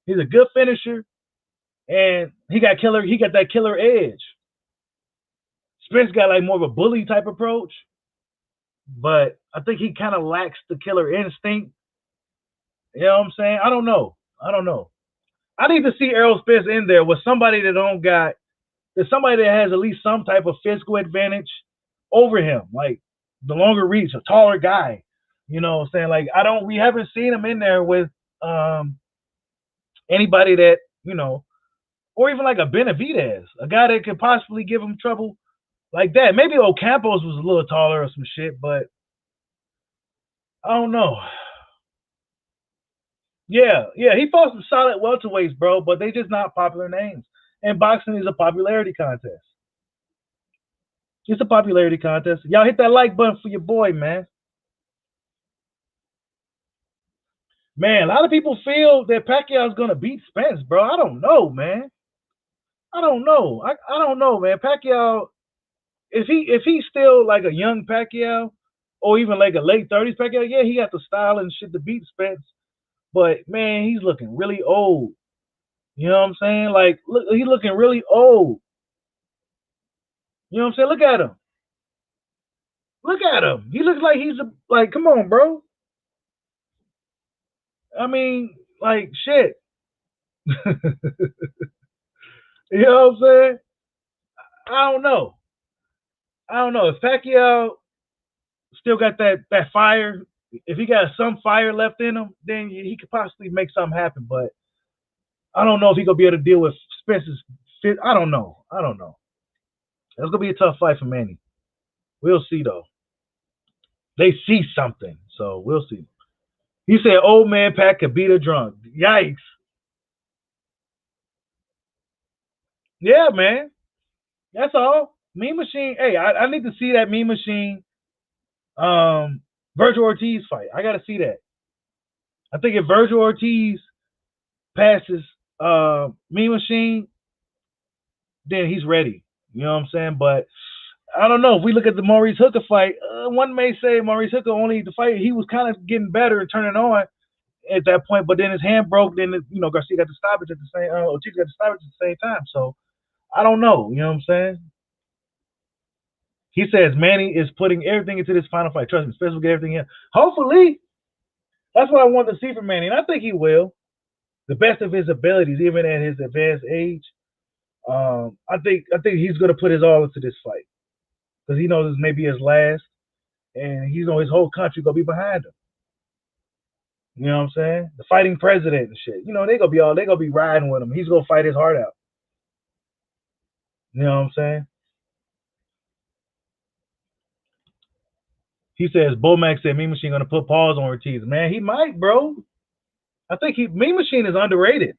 He's a good finisher, and he got that killer edge. Spence got like more of a bully type approach, but I think he kind of lacks the killer instinct. You know what I'm saying? I don't know. I need to see Errol Spence in there with somebody there's somebody that has at least some type of physical advantage over him, like the longer reach, a taller guy. You know what I'm saying? Like, we haven't seen him in there with anybody that, you know, or even like a Benavidez, a guy that could possibly give him trouble like that. Maybe Ocampos was a little taller or some shit, but I don't know. Yeah, yeah, he fought some solid welterweights, bro, but they just not popular names. And boxing is a popularity contest. It's a popularity contest. Y'all hit that like button for your boy, man. Man, a lot of people feel that Pacquiao's gonna beat Spence, bro. I don't know, man. I don't know. I don't know, man. Pacquiao, if he's still like a young Pacquiao, or even like a late 30s Pacquiao, yeah, he got the style and shit to beat Spence. But man, he's looking really old. You know what I'm saying? Like, look, he's looking really old. You know what I'm saying? Look at him. Look at him. He looks like he's like, come on, bro. I mean, like shit. You know what I'm saying? I don't know. I don't know if Pacquiao still got that fire. If he got some fire left in him, then he could possibly make something happen. But I don't know if he gonna be able to deal with Spence's fit. I don't know. I don't know. It's gonna be a tough fight for Manny. We'll see though. They see something, so we'll see. He said, "Old man Pac could beat a drunk." Yikes! Yeah, man. That's all. Mean Machine. Hey, I need to see that Mean Machine um Virgil Ortiz fight. I gotta see that. I think if Virgil Ortiz passes Mean Machine, then he's ready. You know what I'm saying? But I don't know. If we look at the Maurice Hooker fight, one may say Maurice Hooker only the fight he was kind of getting better and turning on at that point, but then his hand broke. Then Garcia got the stoppage at the same. Ortiz got the stoppage at the same time. So I don't know. You know what I'm saying? He says Manny is putting everything into this final fight. Trust me, Spence will get everything in. Hopefully, that's what I want to see from Manny, and I think he will. The best of his abilities, even at his advanced age. I think he's gonna put his all into this fight because he knows this may be his last, and he's know his whole country gonna be behind him. You know what I'm saying? The fighting president and shit. They gonna be riding with him. He's gonna fight his heart out. You know what I'm saying? He says Bomac said Mean Machine gonna put paws on Ortiz. Man, he might, bro. I think Mean Machine is underrated.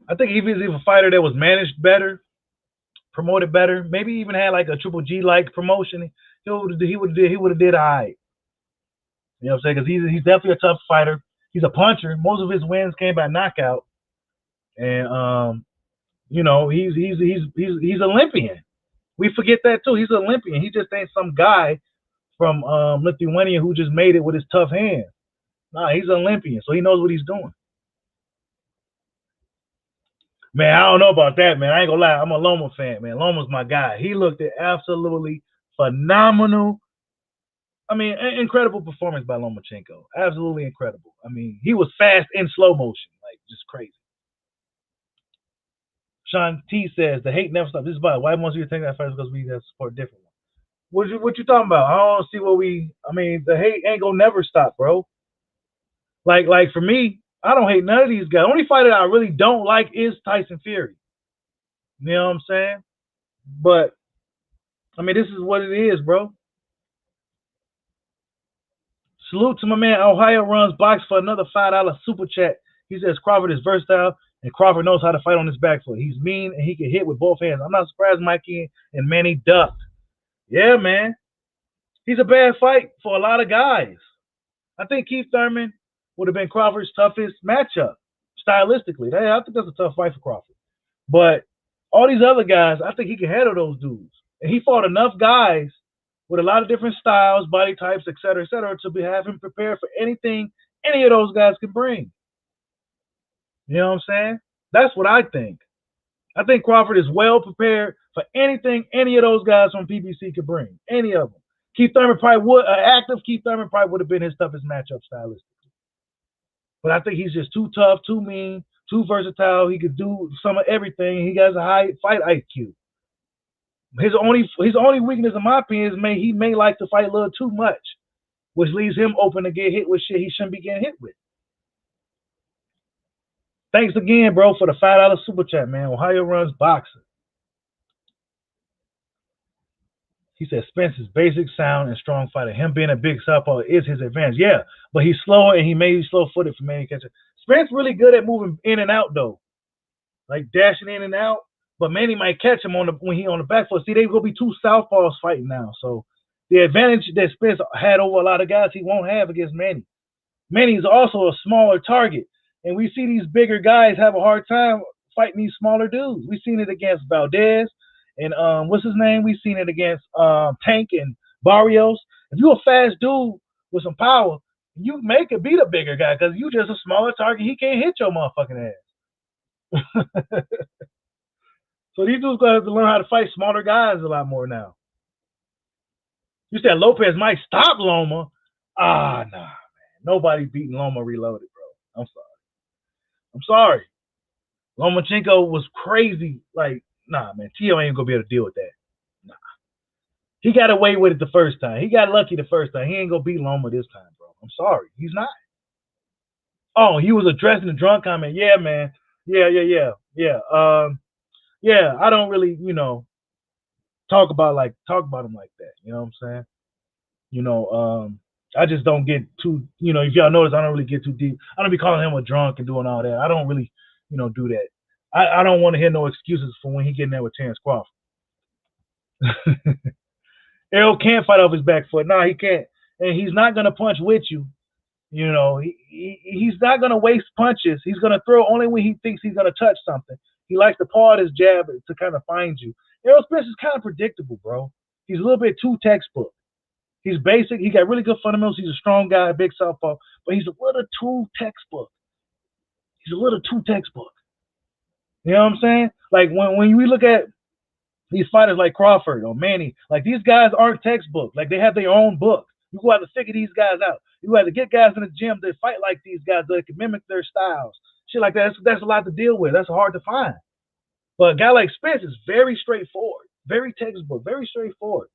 I think if he's a fighter that was managed better, promoted better, maybe even had like a Triple G like promotion, he would have did all right. You know what I'm saying? Because he's definitely a tough fighter. He's a puncher. Most of his wins came by knockout, and he's Olympian. We forget that too. He's an Olympian. He just ain't some guy from Lithuania who just made it with his tough hands. Nah, he's an Olympian, so he knows what he's doing. Man, I don't know about that, man. I ain't gonna lie. I'm a Loma fan, man. Loma's my guy. He looked at absolutely phenomenal. I mean, incredible performance by Lomachenko. Absolutely incredible. I mean, he was fast in slow motion, like just crazy. Sean T says the hate never stops. This is about why most of you think that fight because we have support different. What you talking about? I don't see what we. I mean, the hate ain't gonna never stop, bro. Like for me, I don't hate none of these guys. The only fighter I really don't like is Tyson Fury. You know what I'm saying? But I mean, this is what it is, bro. Salute to my man Ohio Runs Box for another $5 super chat. He says Crawford is versatile and Crawford knows how to fight on his back foot. He's mean and he can hit with both hands. I'm not surprised Mikey and Manny ducked. Yeah, man. He's a bad fight for a lot of guys. I think Keith Thurman would have been Crawford's toughest matchup stylistically. I think that's a tough fight for Crawford. But all these other guys, I think he can handle those dudes. And he fought enough guys with a lot of different styles, body types, et cetera, to have him prepared for anything any of those guys can bring. You know what I'm saying? That's what I think. I think Crawford is well prepared for anything any of those guys from PBC could bring. Any of them. Keith Thurman probably would, active Keith Thurman probably would have been his toughest matchup stylistically. But I think he's just too tough, too mean, too versatile. He could do some of everything. He has a high fight IQ. His only weakness, in my opinion, is he may like to fight a little too much, which leaves him open to get hit with shit he shouldn't be getting hit with. Thanks again, bro, for the $5 super chat, man. Ohio Runs Boxing. He said Spence is basic, sound, and strong fighter. Him being a big southpaw is his advantage. Yeah, but he's slower and he may be slow-footed for many catches. Spence really good at moving in and out though, like dashing in and out. But Manny might catch him when he on the back foot. See, they will be two southpaws fighting now. So the advantage that Spence had over a lot of guys, he won't have against Manny. Manny's also a smaller target, and we see these bigger guys have a hard time fighting these smaller dudes. We've seen it against Valdez and what's his name? We've seen it against Tank and Barrios. If you're a fast dude with some power, you could beat a bigger guy because you just a smaller target. He can't hit your motherfucking ass. So these dudes gonna have to learn how to fight smaller guys a lot more now. You said Lopez might stop Loma. Nah, man. Nobody beating Loma reloaded, bro. I'm sorry. Lomachenko was crazy. Like, nah, man. Tio ain't gonna be able to deal with that. Nah. He got away with it the first time. He got lucky the first time. He ain't gonna beat Loma this time, bro. I'm sorry. He's not. Oh, he was addressing the drunk comment. Yeah, man. Yeah. Yeah, I don't really, talk about him like that. You know what I'm saying? I just don't get too, if y'all notice, I don't really get too deep. I don't be calling him a drunk and doing all that. I don't really, do that. I don't want to hear no excuses for when he getting there with Terrence Crawford. Errol can't fight off his back foot. No, he can't. And he's not going to punch with you. He's not going to waste punches. He's going to throw only when he thinks he's going to touch something. He likes to paw at his jab to kind of find you. Errol Spence is kind of predictable, bro. He's a little bit too textbook. He's basic. He got really good fundamentals. He's a strong guy, a big southpaw, but he's a little too textbook. He's a little too textbook. You know what I'm saying? Like when we look at these fighters like Crawford or Manny, like these guys aren't textbook. Like they have their own book. You go out to figure these guys out. You have to get guys in the gym that fight like these guys that can mimic their styles. Shit like that. That's a lot to deal with. That's hard to find. But a guy like Spence is very straightforward, very textbook, very straightforward.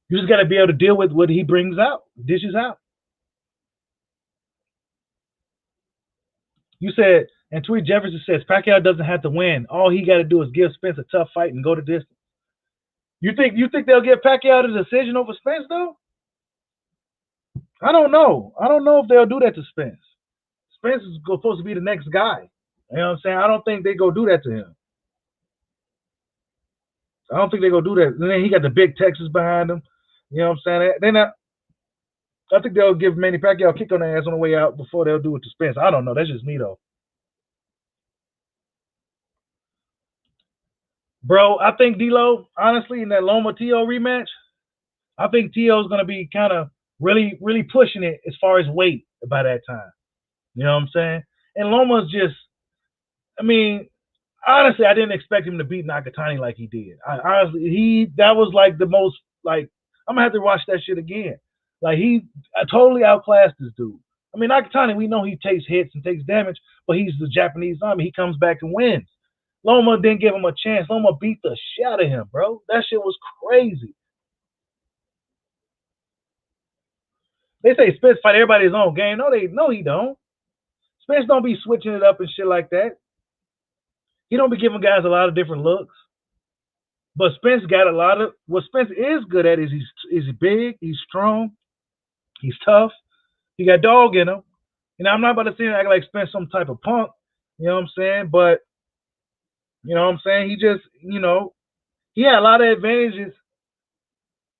You just got to be able to deal with what he brings out, dishes out. You said, and Tweet Jefferson says, Pacquiao doesn't have to win. All he got to do is give Spence a tough fight and go the distance. You think they'll give Pacquiao the decision over Spence, though? I don't know. I don't know if they'll do that to Spence. Spence is supposed to be the next guy. You know what I'm saying? I don't think they go do that to him. I don't think they go do that. And then he got the big Texas behind him. You know what I'm saying? They're not. I think they'll give Manny Pacquiao a kick on the ass on the way out before they'll do it to Spence. I don't know. That's just me, though. Bro, I think D-Lo, honestly, in that Loma-Tio rematch, I think Tio's going to be kind of really, really pushing it as far as weight by that time. You know what I'm saying? And Loma's just, honestly, I didn't expect him to beat Nakatani like he did. That was like the most, like, I'm going to have to watch that shit again. Like, he totally outclassed this dude. Nakatani, we know he takes hits and takes damage, but he's the Japanese army. He comes back and wins. Loma didn't give him a chance. Loma beat the shit out of him, bro. That shit was crazy. They say Spence fight everybody his own game. No, he don't. Spence don't be switching it up and shit like that. He don't be giving guys a lot of different looks. But Spence got a lot of what Spence is good at is he's big, he's strong, he's tough, he got dog in him. I'm not about to say act like Spence some type of punk, you know what I'm saying? But you know what I'm saying? He just, he had a lot of advantages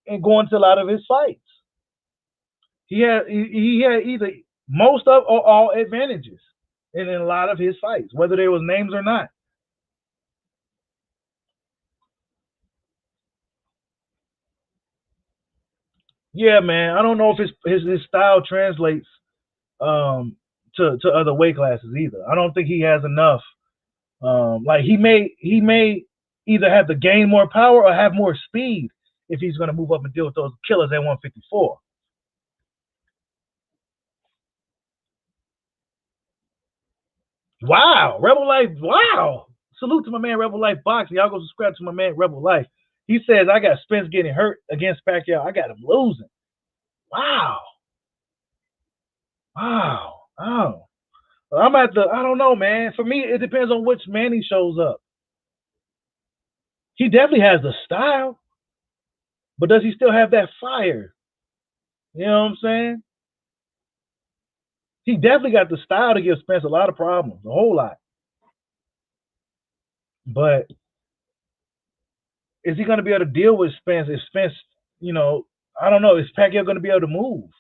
in going to a lot of his fights. He had either most of or all advantages in a lot of his fights, whether there was names or not. Yeah, man. I don't know if his style translates to other weight classes either. I don't think he has enough. Like he may either have to gain more power or have more speed if he's going to move up and deal with those killers at 154. Wow, Rebel Life. Wow, salute to my man Rebel Life Boxing. Y'all go subscribe to my man Rebel Life. He says I got Spence getting hurt against Pacquiao. I got him losing. Wow. Oh. I'm at the. I don't know, man. For me, it depends on which Manny shows up. He definitely has the style. But does he still have that fire? You know what I'm saying? He definitely got the style to give Spence a lot of problems, a whole lot. But is he going to be able to deal with Spence? If Spence, I don't know. Is Pacquiao going to be able to move?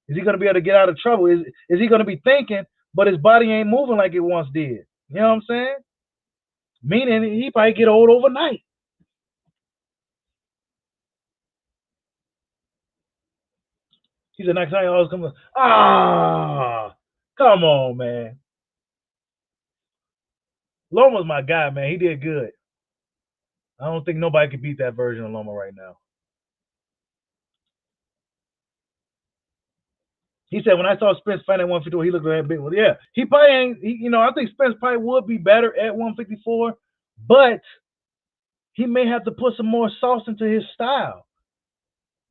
Is he going to be able to get out of trouble? Is he going to be thinking, but his body ain't moving like it once did? You know what I'm saying? Meaning he probably get old overnight. He said next time he always comes. Come on, man. Loma's my guy, man. He did good. I don't think nobody could beat that version of Loma right now. He said when I saw Spence fight at 154, he looked like a big one. Yeah, he probably ain't. I think Spence probably would be better at 154, but he may have to put some more sauce into his style.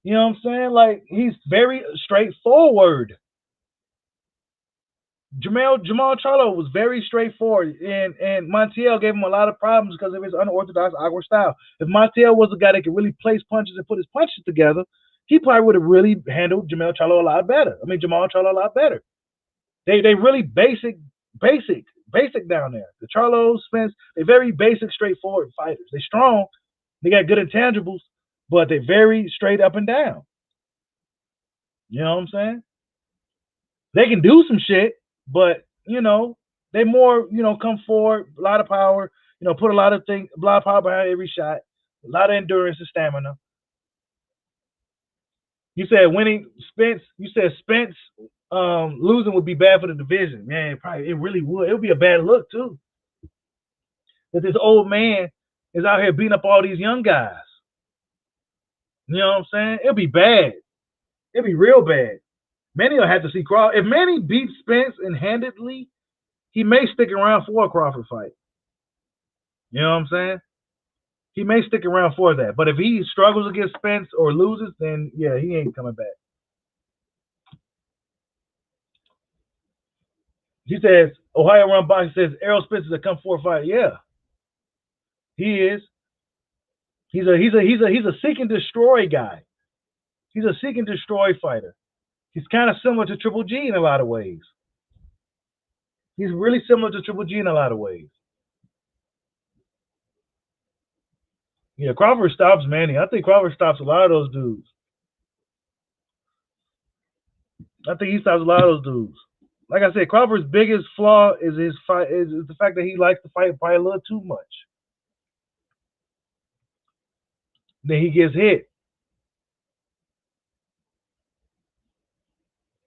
You know what I'm saying? Like, he's very straightforward. Jamal Charlo was very straightforward, and Montiel gave him a lot of problems because of his unorthodox, awkward style. If Montiel was a guy that could really place punches and put his punches together, he probably would have really handled Jamal Charlo a lot better. Jamal Charlo a lot better. They really basic down there. The Charlo, Spence, they're very basic, straightforward fighters. They're strong. They got good intangibles, but they're very straight up and down. You know what I'm saying? They can do some shit, but they more come forward, a lot of power, put a lot of power behind every shot, a lot of endurance and stamina. You said winning Spence. You said Spence losing would be bad for the division. Man, it really would. It would be a bad look too. That this old man is out here beating up all these young guys. You know what I'm saying? It'll be bad. It'll be real bad. Manny will have to see Crawford. If Manny beats Spence and handedly, he may stick around for a Crawford fight. You know what I'm saying? He may stick around for that. But if he struggles against Spence or loses, then yeah, he ain't coming back. He says, Ohio Run Boxing says Errol Spence is a come forward fighter. Yeah. He is. He's a seek and destroy guy. He's a seek and destroy fighter. He's kind of similar to Triple G in a lot of ways. He's really similar to Triple G in a lot of ways. Yeah, Crawford stops Manny. I think Crawford stops a lot of those dudes. I think he stops a lot of those dudes. Like I said, Crawford's biggest flaw is his fight is the fact that he likes to fight probably a little too much. Then he gets hit.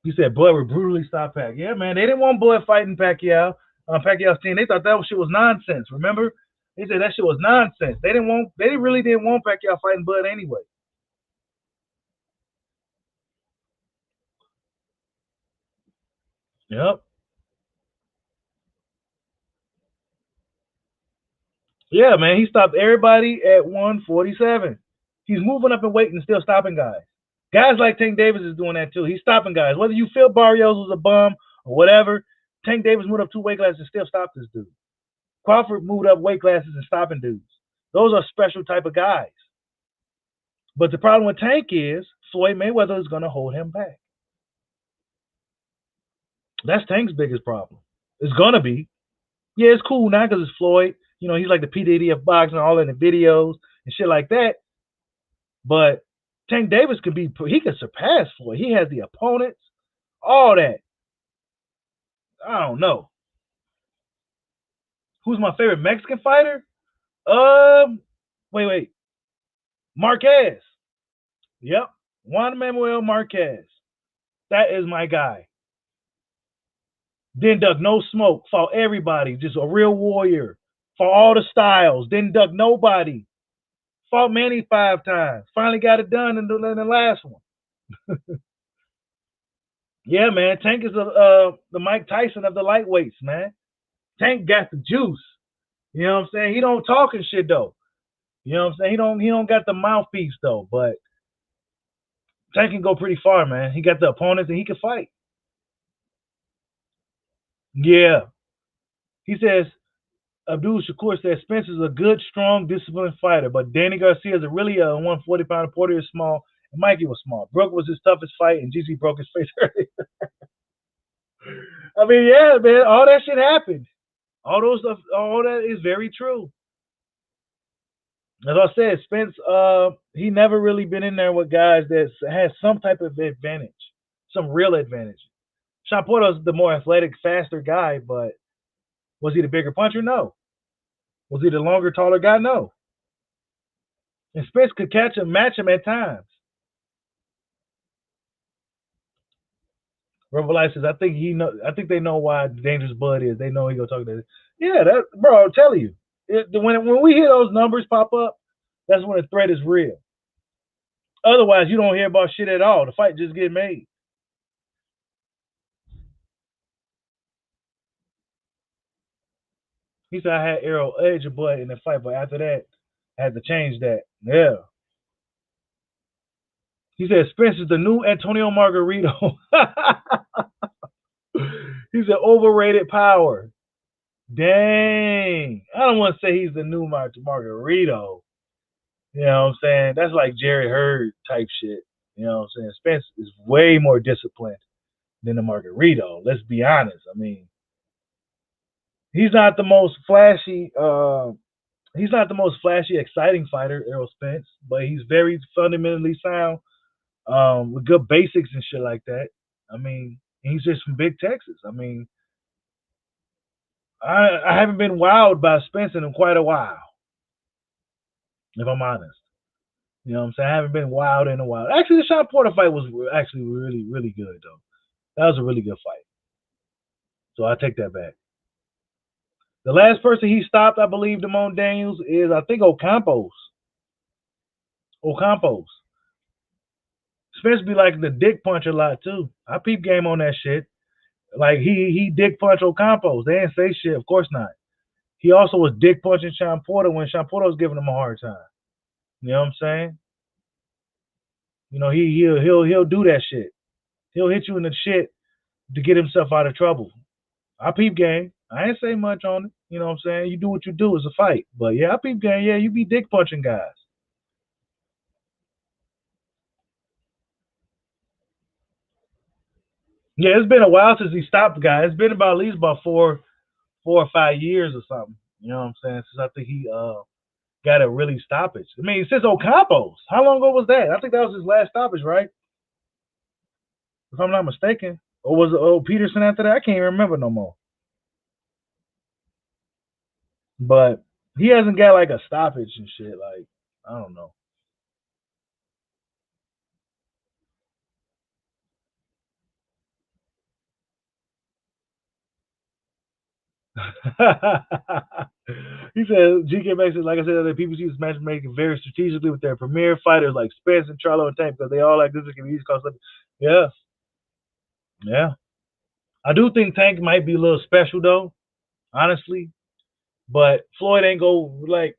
He said Bud would brutally stop Pacquiao. Yeah, man, they didn't want Bud fighting Pacquiao. Pacquiao's team. They thought that shit was nonsense. Remember? They said that shit was nonsense. They really didn't want Pacquiao fighting Bud anyway. Yep. Yeah, man, he stopped everybody at 147. He's moving up in weight and still stopping guys. Guys like Tank Davis is doing that too. He's stopping guys. Whether you feel Barrios was a bum or whatever, Tank Davis moved up 2 weight classes and still stopped this dude. Crawford moved up weight classes and stopping dudes. Those are special type of guys. But the problem with Tank is Floyd Mayweather is going to hold him back. That's Tank's biggest problem. It's going to be. Yeah, it's cool now because it's Floyd. He's like the P. Diddy of boxing, all in the videos and shit like that. But Tank Davis he could surpass Floyd. He has the opponents, all that. I don't know. Who's my favorite Mexican fighter? Wait. Marquez. Yep. Juan Manuel Marquez. That is my guy. Didn't duck no smoke. Fought everybody. Just a real warrior. Fought all the styles. Didn't duck nobody. Fought Manny 5 times. Finally got it done in the last one. Yeah, man. Tank is the Mike Tyson of the lightweights, man. Tank got the juice. You know what I'm saying? He don't talk and shit though. You know what I'm saying? He don't got the mouthpiece though, but Tank can go pretty far, man. He got the opponents and he can fight. Yeah. He says Abdul Shakur said Spence is a good, strong, disciplined fighter, but Danny Garcia is really a 140-pounder. Porter is small, and Mikey was small. Brooke was his toughest fight, and GC broke his face early. I mean, yeah, man, all that shit happened. All those stuff, all that is very true. As I said, Spence, he never really been in there with guys that has some type of advantage, some real advantage. Sean Porter's the more athletic, faster guy, but was he the bigger puncher? No. Was he the longer, taller guy? No. And Spence could catch him, match him at times. Rebel says, I think they know why Dangerous Bud is. They know he gonna talk to. Yeah, that bro. I'm telling you, when we hear those numbers pop up, that's when the threat is real. Otherwise, you don't hear about shit at all. The fight just get made. He said I had Errol edge a butt in the fight, but after that, I had to change that. Yeah. He said Spence is the new Antonio Margarito. He's an overrated power. Dang. I don't want to say he's the new Margarito. You know what I'm saying? That's like Jerry Hurd type shit. You know what I'm saying? Spence is way more disciplined than the Margarito. Let's be honest. I mean, he's not the most flashy. He's not the most flashy, exciting fighter, Errol Spence, but he's very fundamentally sound, with good basics and shit like that. I mean, he's just from Big Texas. I mean, I haven't been wowed by Spence in quite a while, if I'm honest. You know what I'm saying? I haven't been wild in a while. Actually, the Sean Porter fight was actually really, really good, though. That was a really good fight. So I take that back. The last person he stopped, I believe, Damone Daniels, is, I think, Ocampos. Ocampos. Spence be like the dick punch a lot, too. I peep game on that shit. Like, he dick punch Ocampos. They didn't say shit. Of course not. He also was dick punching Sean Porter when Sean Porter was giving him a hard time. You know what I'm saying? You know, he'll do that shit. He'll hit you in the shit to get himself out of trouble. I peep game. I ain't say much on it. You know what I'm saying? You do what you do. It's a fight. But yeah, I peep game. Yeah, you be dick punching guys. Yeah, it's been a while since he stopped the guy. It's been about at least about 4 or 5 years or something. You know what I'm saying? Since I think he got a really stoppage. I mean, since Ocampos. How long ago was that? I think that was his last stoppage, right? If I'm not mistaken. Or was it Peterson after that? I can't even remember no more. But he hasn't got like a stoppage and shit. Like, I don't know. He said GK Max is, like I said, the PBC is matchmaking very strategically with their premier fighters like Spence and Charlo and Tank because they all like this can be East Coast. Yeah, yeah. I do think Tank might be a little special though, honestly. But Floyd ain't go like,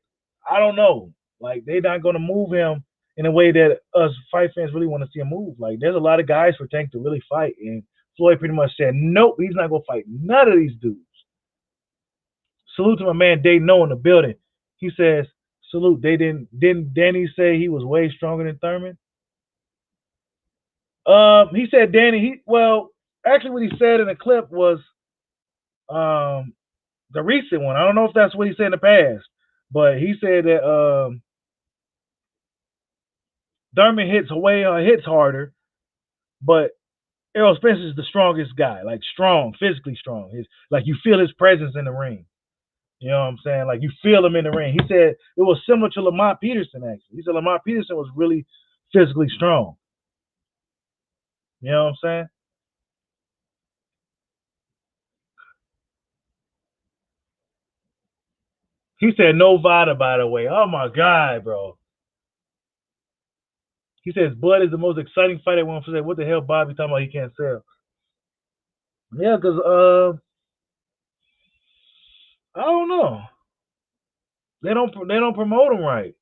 I don't know. Like they're not gonna move him in a way that us fight fans really want to see him move. Like there's a lot of guys for Tank to really fight, and Floyd pretty much said, nope, he's not gonna fight none of these dudes. Salute to my man Dayno in the building. He says, salute. They didn't Danny say he was way stronger than Thurman? He said Danny, actually what he said in the clip was the recent one. I don't know if that's what he said in the past, but he said that Thurman hits harder, but Errol Spence is the strongest guy, like strong, physically strong. Like you feel his presence in the ring. You know what I'm saying? Like you feel him in the ring. He said it was similar to Lamont Peterson, actually. He said Lamont Peterson was really physically strong. You know what I'm saying? He said no Vada, by the way. Oh my God, bro. He says Bud is the most exciting fighter. Everyone say, what the hell Bobby talking about he can't sell? Yeah, because I don't know. They don't promote him right.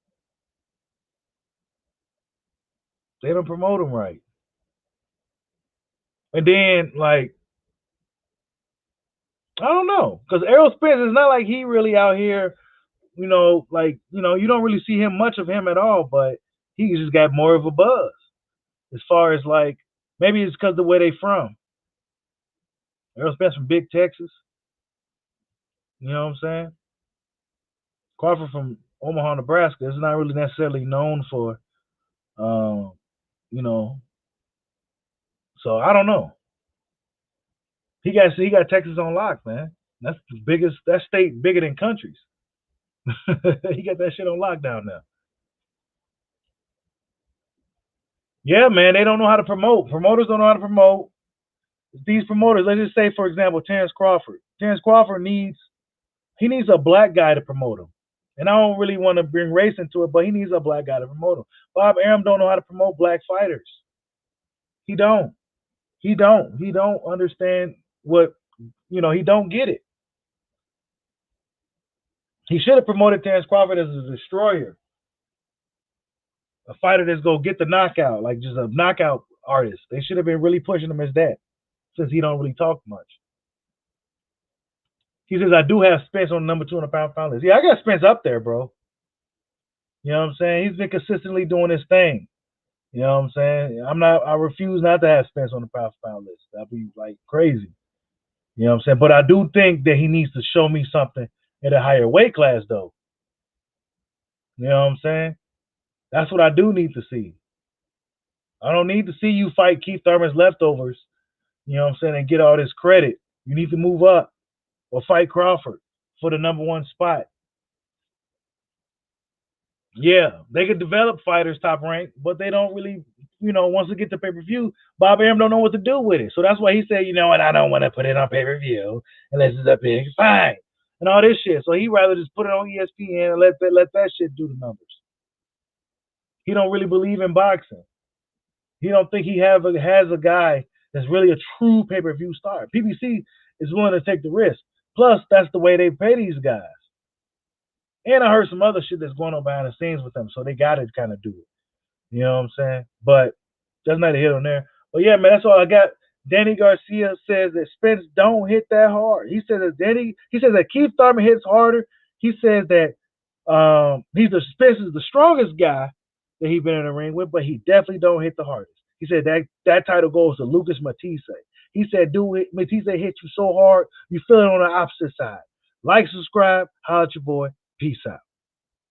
They don't promote him right. And then like I don't know, because Errol Spence is not like he really out here. You don't really see him much of him at all, but he just got more of a buzz as far as like maybe it's because the way they from. Errol Spence from Big Texas. You know what I'm saying? Crawford from Omaha, Nebraska is not really necessarily known for, um, you know. So I don't know. He got Texas on lock, man. That's the biggest. That state bigger than countries. He got that shit on lockdown now. Yeah, man. They don't know how to promote. Promoters don't know how to promote. These promoters, let's just say, for example, Terrence Crawford. Terrence Crawford needs a black guy to promote him. And I don't really want to bring race into it, but he needs a black guy to promote him. Bob Arum don't know how to promote black fighters. He don't. He don't. He don't understand what he don't get it. He should have promoted Terrence Crawford as a destroyer. A fighter that's gonna get the knockout, like just a knockout artist. They should have been really pushing him as that, since he don't really talk much. He says, I do have Spence on the number 200 pound list. Yeah, I got Spence up there, bro. You know what I'm saying? He's been consistently doing his thing. You know what I'm saying? I refuse not to have Spence on the pound list. That'd be like crazy. You know what I'm saying? But I do think that he needs to show me something at a higher weight class, though. You know what I'm saying? That's what I do need to see. I don't need to see you fight Keith Thurman's leftovers, you know what I'm saying, and get all this credit. You need to move up or fight Crawford for the number 1 spot. Yeah, they could develop fighters top rank, but they don't really, once they get to pay-per-view, Bob Arum don't know what to do with it. So that's why he said, and I don't want to put it on pay-per-view unless it's a big fight and all this shit. So he'd rather just put it on ESPN and let that shit do the numbers. He don't really believe in boxing. He don't think he has a guy that's really a true pay-per-view star. PBC is willing to take the risk. Plus, that's the way they pay these guys. And I heard some other shit that's going on behind the scenes with them, so they got to kind of do it. You know what I'm saying? But that's neither here nor there. But yeah, man, that's all I got. Danny Garcia says that Spence don't hit that hard. He says that Keith Thurman hits harder. He says that Spence is the strongest guy that he's been in the ring with, but he definitely don't hit the hardest. He said that title goes to Lucas Matisse. He said, dude, Matisse hit you so hard, you feel it on the opposite side. Like, subscribe, holla at your boy. Peace out.